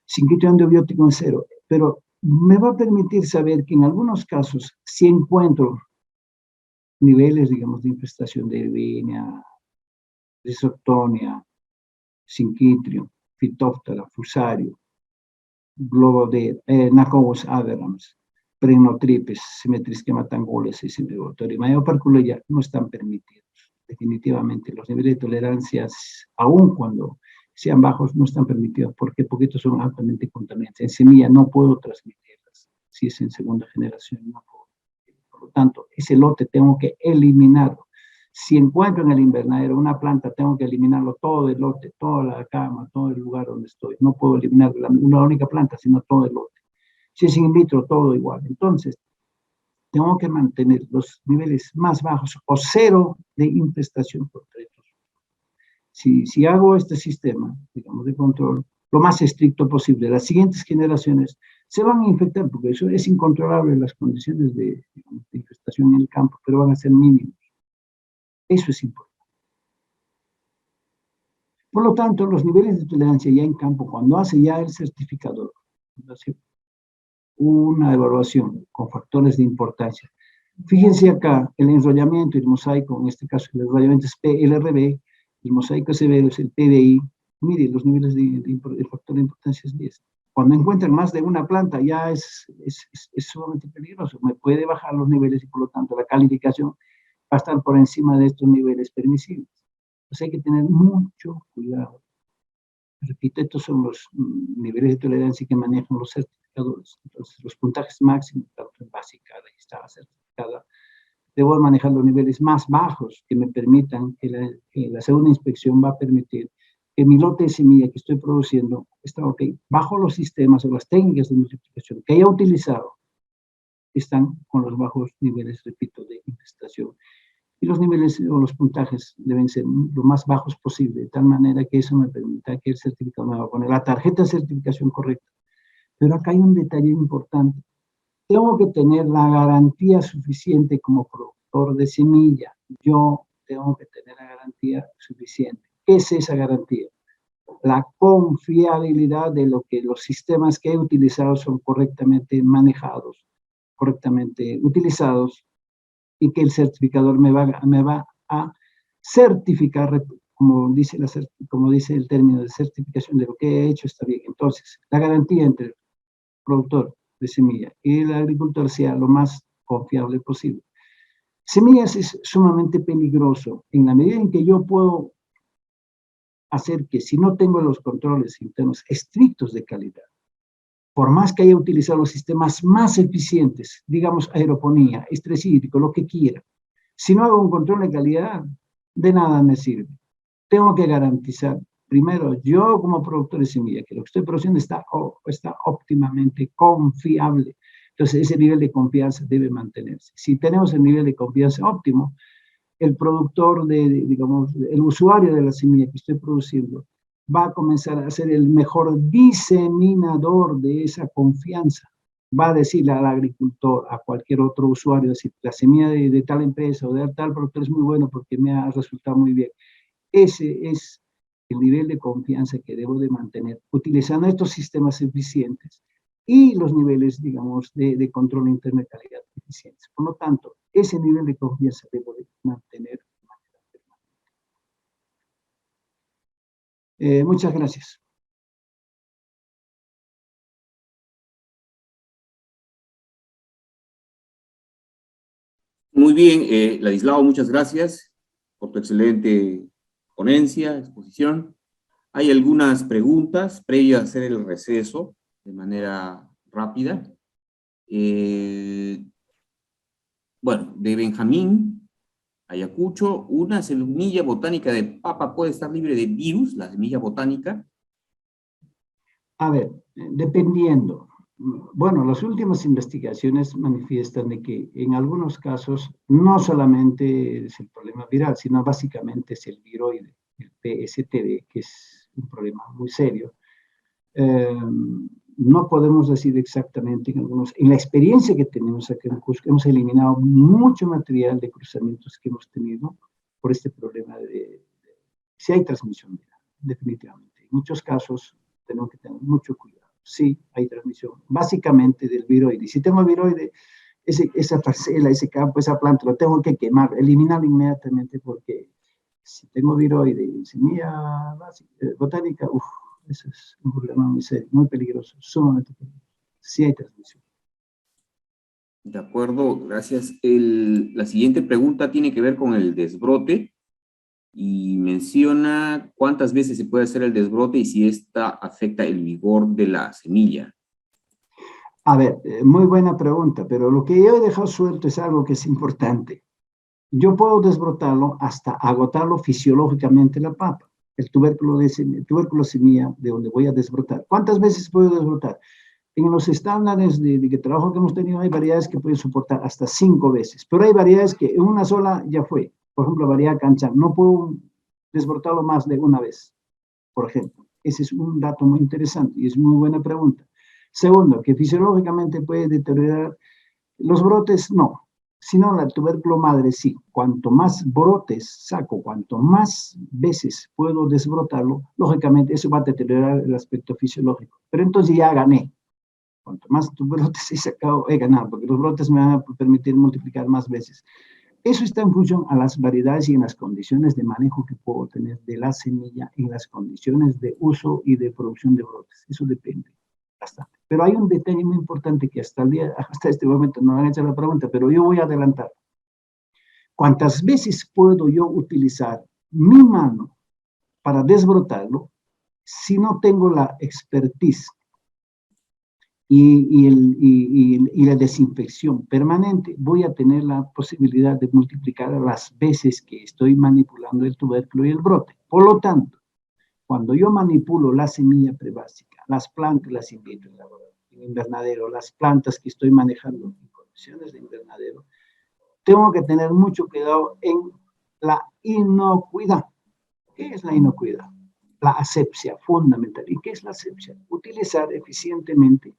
Sinquitrio antibiótico en 0. Pero me va a permitir saber que en algunos casos, si encuentro niveles, digamos, de infestación de Erwinia, risotonia, Sinquitrio, Phytophthora, Fusario, globo de Nacobus aberrans, Prenotripes, Simetrisquema tangoles y Simerotorima operculosa no están permitidos. Definitivamente, los niveles de tolerancia, aun cuando sean bajos, no están permitidos. ¿Por qué? Porque estos son altamente contaminantes. En semilla no puedo transmitirlas. Si es en segunda generación, no puedo. Por lo tanto, ese lote tengo que eliminarlo. Si encuentro en el invernadero una planta, tengo que eliminarlo todo el lote, toda la cama, todo el lugar donde estoy. No puedo eliminar una única planta, sino todo el lote. Si es in vitro, todo igual. Entonces, tengo que mantener los niveles más bajos o 0 de infestación por tretos. Si hago este sistema, digamos, de control, lo más estricto posible, las siguientes generaciones se van a infectar, porque eso es incontrolable, las condiciones de infestación en el campo, pero van a ser mínimas. Eso es importante. Por lo tanto, los niveles de tolerancia ya en campo, cuando hace ya el certificador, una evaluación con factores de importancia. Fíjense acá, el enrollamiento y el mosaico, en este caso el enrollamiento es PLRB, el mosaico severo es el PDI. Mire, los niveles de factor de importancia es 10. Cuando encuentran más de una planta ya es sumamente peligroso, me puede bajar los niveles y por lo tanto la calificación va a estar por encima de estos niveles permisibles. Entonces hay que tener mucho cuidado. Repito, estos son los niveles de tolerancia que manejan los certificadores. Entonces, los puntajes máximos, tanto en básica, registrada, certificada, debo manejar los niveles más bajos que me permitan que la segunda inspección va a permitir que mi lote de semilla que estoy produciendo está ok. Bajo los sistemas o las técnicas de multiplicación que haya utilizado, están con los bajos niveles, repito, de infestación. Y los niveles o los puntajes deben ser lo más bajos posible, de tal manera que eso me permita que el certificado me va a poner la tarjeta de certificación correcta. Pero acá hay un detalle importante. Tengo que tener la garantía suficiente como productor de semilla. Yo tengo que tener la garantía suficiente. ¿Qué es esa garantía? La confiabilidad de lo que los sistemas que he utilizado son correctamente manejados, correctamente utilizados, y que el certificador me va a certificar, como dice el término de certificación, de lo que he hecho está bien. Entonces, la garantía entre el productor de semilla y el agricultor sea lo más confiable posible. Semillas es sumamente peligroso en la medida en que yo puedo hacer que, si no tengo los controles internos estrictos de calidad, por más que haya utilizado los sistemas más eficientes, digamos aeroponía, estrés hídrico, lo que quiera, si no hago un control de calidad, de nada me sirve. Tengo que garantizar, primero, yo como productor de semilla, que lo que estoy produciendo está óptimamente confiable. Entonces, ese nivel de confianza debe mantenerse. Si tenemos el nivel de confianza óptimo, el productor, digamos, el usuario de la semilla que estoy produciendo, va a comenzar a ser el mejor diseminador de esa confianza. Va a decirle al agricultor, a cualquier otro usuario, decir, la semilla de tal empresa o de tal productor es muy bueno porque me ha resultado muy bien. Ese es el nivel de confianza que debo de mantener, utilizando estos sistemas eficientes y los niveles, digamos, de control interno de calidad eficientes. Por lo tanto, ese nivel de confianza debo de mantener. Muchas gracias. Muy bien, Ladislao, muchas gracias por tu excelente ponencia, exposición. Hay algunas preguntas previas a hacer el receso de manera rápida. Bueno, de Benjamín Ayacucho, ¿una semilla botánica de papa puede estar libre de virus, la semilla botánica? A ver, dependiendo. Bueno, las últimas investigaciones manifiestan de que en algunos casos no solamente es el problema viral, sino básicamente es el viroide, el PSTD, que es un problema muy serio. No podemos decir exactamente en la experiencia que tenemos aquí en Cusco, hemos eliminado mucho material de cruzamientos que hemos tenido por este problema si hay transmisión viral, definitivamente. En muchos casos tenemos que tener mucho cuidado. Sí, hay transmisión, básicamente del viroide. Si tengo viroide, esa parcela, ese campo, esa planta, lo tengo que quemar, eliminarlo inmediatamente, porque si tengo viroide y semilla botánica, eso es un problema muy serio, muy peligroso, sumamente peligroso. Sí hay transmisión. De acuerdo, gracias. La siguiente pregunta tiene que ver con el desbrote y menciona cuántas veces se puede hacer el desbrote y si esta afecta el vigor de la semilla. A ver, muy buena pregunta, pero lo que yo he dejado suelto es algo que es importante. Yo puedo desbrotarlo hasta agotarlo fisiológicamente la papa, el tubérculo semilla de donde voy a desbrotar. ¿Cuántas veces puedo desbrotar? En los estándares de trabajo que hemos tenido hay variedades que pueden soportar hasta 5 veces, pero hay variedades que en una sola ya fue. Por ejemplo, la variedad canchán, no puedo desbrotarlo más de una vez, por ejemplo. Ese es un dato muy interesante y es muy buena pregunta. Segundo, que fisiológicamente puede deteriorar los brotes, no, sino la tubérculo madre sí. Cuanto más brotes saco, cuanto más veces puedo desbrotarlo, lógicamente eso va a deteriorar el aspecto fisiológico. Pero entonces ya gané. Cuanto más brotes he sacado, he ganado, porque los brotes me van a permitir multiplicar más veces. Eso está en función a las variedades y en las condiciones de manejo que puedo tener de la semilla, en las condiciones de uso y de producción de brotes. Eso depende bastante. Pero hay un detalle muy importante que hasta este momento no han hecho la pregunta, pero yo voy a adelantar. ¿Cuántas veces puedo yo utilizar mi mano para desbrotarlo si no tengo la expertise y la desinfección permanente? Voy a tener la posibilidad de multiplicar las veces que estoy manipulando el tubérculo y el brote. Por lo tanto, cuando yo manipulo la semilla prebásica, las plantas las invito en invernadero, las plantas que estoy manejando en condiciones de invernadero, tengo que tener mucho cuidado en la inocuidad. ¿Qué es la inocuidad? La asepsia fundamental. ¿Y qué es la asepsia? Utilizar eficientemente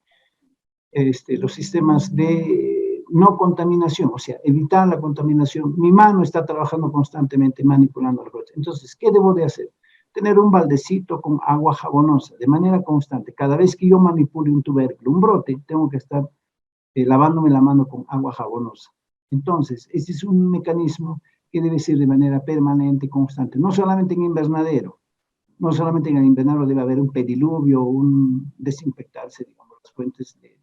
los sistemas de no contaminación, o sea, evitar la contaminación. Mi mano está trabajando constantemente manipulando el brote. Entonces, ¿qué debo de hacer? Tener un baldecito con agua jabonosa de manera constante. Cada vez que yo manipule un tubérculo, un brote, tengo que estar lavándome la mano con agua jabonosa. Entonces, este es un mecanismo que debe ser de manera permanente, constante, no solamente en invernadero, no solamente en el invernadero debe haber un pediluvio, un desinfectarse, digamos, las fuentes de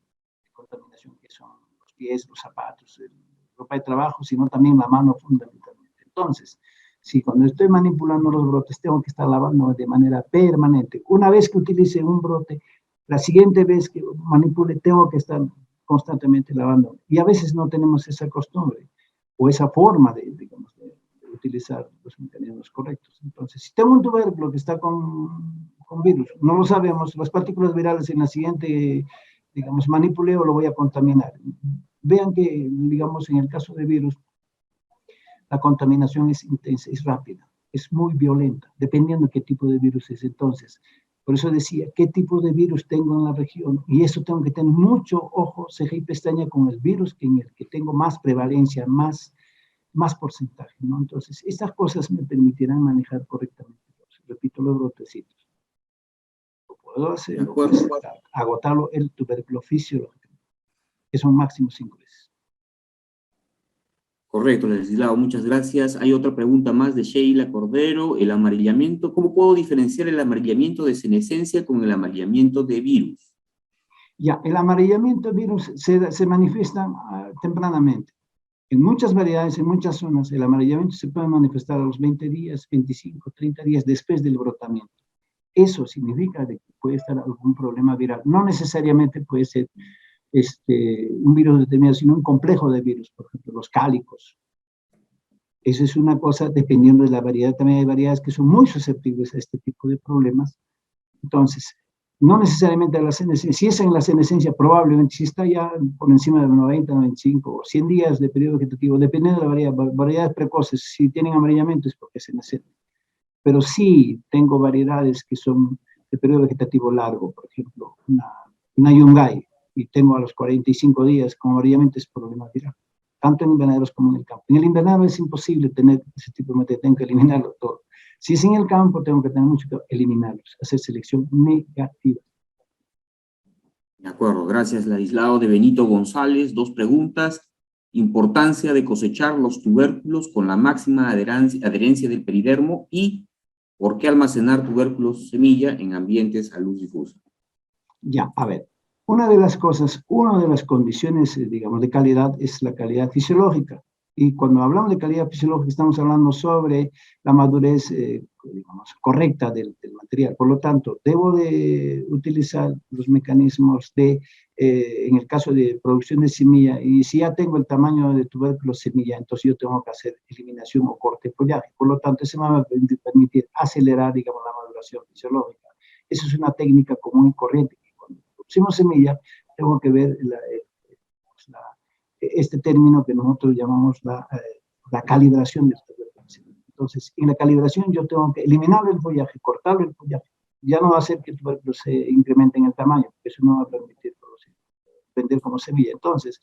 contaminación que son los pies, los zapatos, la ropa de trabajo, sino también la mano fundamentalmente. Entonces, si cuando estoy manipulando los brotes tengo que estar lavando de manera permanente. Una vez que utilice un brote, la siguiente vez que manipule tengo que estar constantemente lavando. Y a veces no tenemos esa costumbre o esa forma digamos, de utilizar los mecanismos correctos. Entonces, si tengo un tubérculo que está con virus, no lo sabemos, las partículas virales en la siguiente, digamos, manipuleo lo voy a contaminar. Vean que, digamos, en el caso de virus, la contaminación es intensa, es rápida, es muy violenta, dependiendo de qué tipo de virus es. Entonces, por eso decía, ¿qué tipo de virus tengo en la región? Y eso tengo que tener mucho ojo, ceja y pestaña con el virus en el que tengo más prevalencia, más porcentaje, ¿no? Entonces, estas cosas me permitirán manejar correctamente, repito, los brotecitos. Lo puedo hacer, pues, agotarlo el tubérculo fisiológico, que son máximo 5 veces. Correcto, legislado, muchas gracias. Hay otra pregunta más de Sheila Cordero, el amarillamiento. ¿Cómo puedo diferenciar el amarillamiento de senescencia con el amarillamiento de virus? Ya, el amarillamiento de virus se manifiesta tempranamente. En muchas variedades, en muchas zonas, el amarillamiento se puede manifestar a los 20 días, 25, 30 días después del brotamiento. Eso significa que puede estar algún problema viral. No necesariamente puede ser un virus determinado, sino un complejo de virus, por ejemplo, los cálicos. Eso es una cosa dependiendo de la variedad. También hay variedades que son muy susceptibles a este tipo de problemas. Entonces, no necesariamente a la senescencia. Si es en la senescencia, probablemente, si está ya por encima de 90, 95 o 100 días de periodo vegetativo, dependiendo de la variedad, variedades precoces, si tienen amarillamiento es porque se necesitan. Pero sí tengo variedades que son de periodo vegetativo largo, por ejemplo, una Yungay, y tengo a los 45 días con amarillamiento, es problema viral, tanto en invernaderos como en el campo. En el invernadero es imposible tener ese tipo de materia, tengo que eliminarlo todo. Si es en el campo, tengo que tener mucho que eliminarlos, hacer selección negativa. De acuerdo, gracias, Ladislao. De Benito González, 2 preguntas. Importancia de cosechar los tubérculos con la máxima adherencia del peridermo y por qué almacenar tubérculos semilla en ambientes a luz difusa. Ya, a ver, una de las condiciones, digamos, de calidad es la calidad fisiológica. Y cuando hablamos de calidad fisiológica, estamos hablando sobre la madurez, digamos, correcta del material. Por lo tanto, debo de utilizar los mecanismos en el caso de producción de semilla, y si ya tengo el tamaño de tubérculo semilla, entonces yo tengo que hacer eliminación o corte de follaje. Por lo tanto, eso me va a permitir acelerar, digamos, la maduración fisiológica. Esa es una técnica común y corriente. Cuando producimos semilla, tengo que ver este término que nosotros llamamos la calibración del tubérculo. Entonces, en la calibración yo tengo que eliminar el follaje, cortar el follaje. Ya no va a hacer que el tubérculo se incremente en el tamaño, porque eso no va a permitir vender como semilla. Entonces,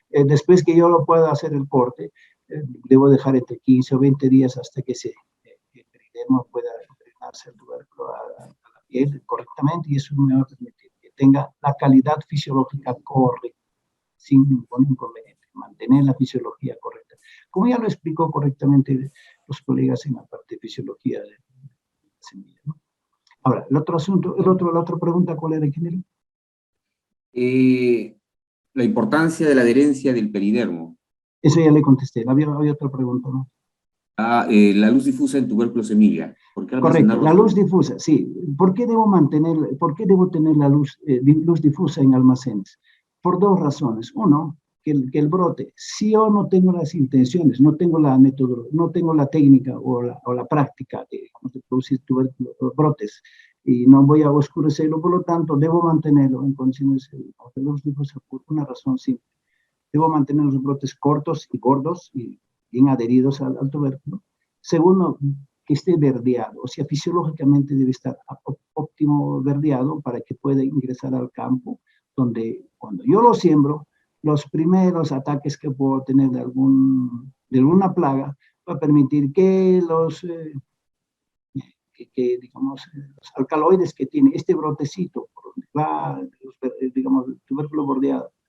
después que yo lo pueda hacer el corte, debo dejar entre 15 o 20 días hasta que el peridermo pueda impregnarse el tubérculo a la piel correctamente, y eso me va a permitir que tenga la calidad fisiológica correcta, sin ningún inconveniente, mantener la fisiología correcta. Como ya lo explicó correctamente los colegas en la parte de fisiología de la semilla, ¿no? Ahora, el otro asunto, la otra pregunta, ¿cuál era, ingeniero? La importancia de la adherencia del peridermo. Eso ya le contesté. Había otra pregunta, ¿no? La luz difusa en tubérculo semilla. ¿Por qué Correcto, almacenarlos? la luz difusa, sí. ¿Por qué debo tener la luz difusa en almacenes? Por dos razones. Uno, que el brote, si yo no tengo las intenciones, no tengo la metodología, no tengo la técnica o la práctica de producir brotes, y no voy a oscurecerlo, por lo tanto, debo mantenerlo en condiciones de luz difusa por una razón simple. Debo mantener los brotes cortos y gordos y bien adheridos al tubérculo. Segundo, que esté verdeado, o sea, fisiológicamente debe estar óptimo verdeado para que pueda ingresar al campo, donde cuando yo lo siembro, los primeros ataques que puedo tener de alguna plaga va a permitir que digamos, los alcaloides que tiene este brotecito, por donde va, digamos, el tubérculo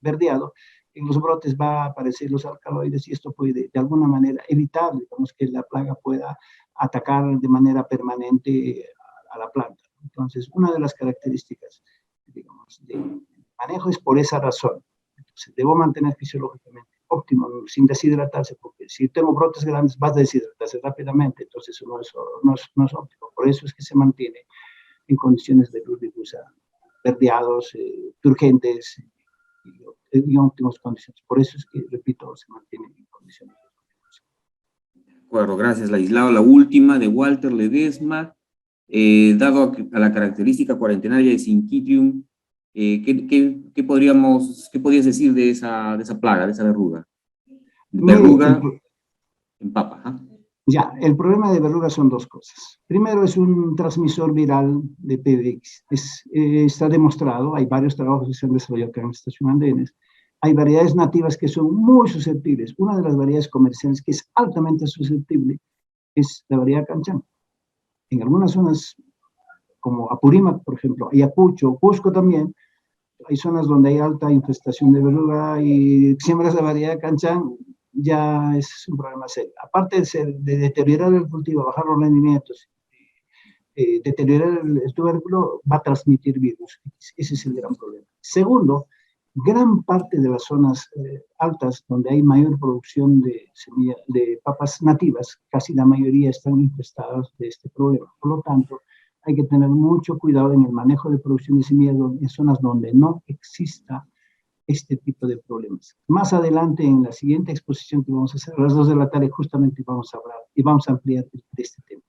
verdeado, en los brotes va a aparecer los alcaloides y esto puede de alguna manera evitar, digamos, que la plaga pueda atacar de manera permanente a la planta. Entonces, una de las características, digamos, de manejo es por esa razón. Entonces, debo mantener fisiológicamente óptimo, sin deshidratarse, porque si tengo brotes grandes vas a deshidratarse rápidamente, entonces eso no es óptimo. Por eso es que se mantiene en condiciones de luz difusa, verdeados, turgentes, y óptimas condiciones. Por eso es que, repito, se mantiene en condiciones de luz difusa. De acuerdo, gracias, Ladislao. La última de Walter Ledesma. Dado a la característica cuarentenaria de Syncytium, ¿qué podrías decir de esa plaga, de esa verruga? Verruga en papa. ¿Eh? Ya, el problema de verruga son dos cosas. Primero, es un transmisor viral de PBX. Está demostrado, hay varios trabajos que se han desarrollado acá en la estación Andenes. Hay variedades nativas que son muy susceptibles. Una de las variedades comerciales que es altamente susceptible es la variedad Canchán. En algunas zonas, como Apurímac, por ejemplo, Ayacucho, Cusco también, hay zonas donde hay alta infestación de verruga y siembras de variedad Canchán, ya es un problema serio. Aparte de deteriorar el cultivo, bajar los rendimientos, deteriorar el tubérculo, va a transmitir virus. Ese es el gran problema. Segundo, gran parte de las zonas altas donde hay mayor producción de papas nativas, casi la mayoría están infestadas de este problema. Por lo tanto, hay que tener mucho cuidado en el manejo de producción de semillas en zonas donde no exista este tipo de problemas. Más adelante, en la siguiente exposición que vamos a hacer, a las 2 de la tarde, justamente vamos a hablar y vamos a ampliar de este tema.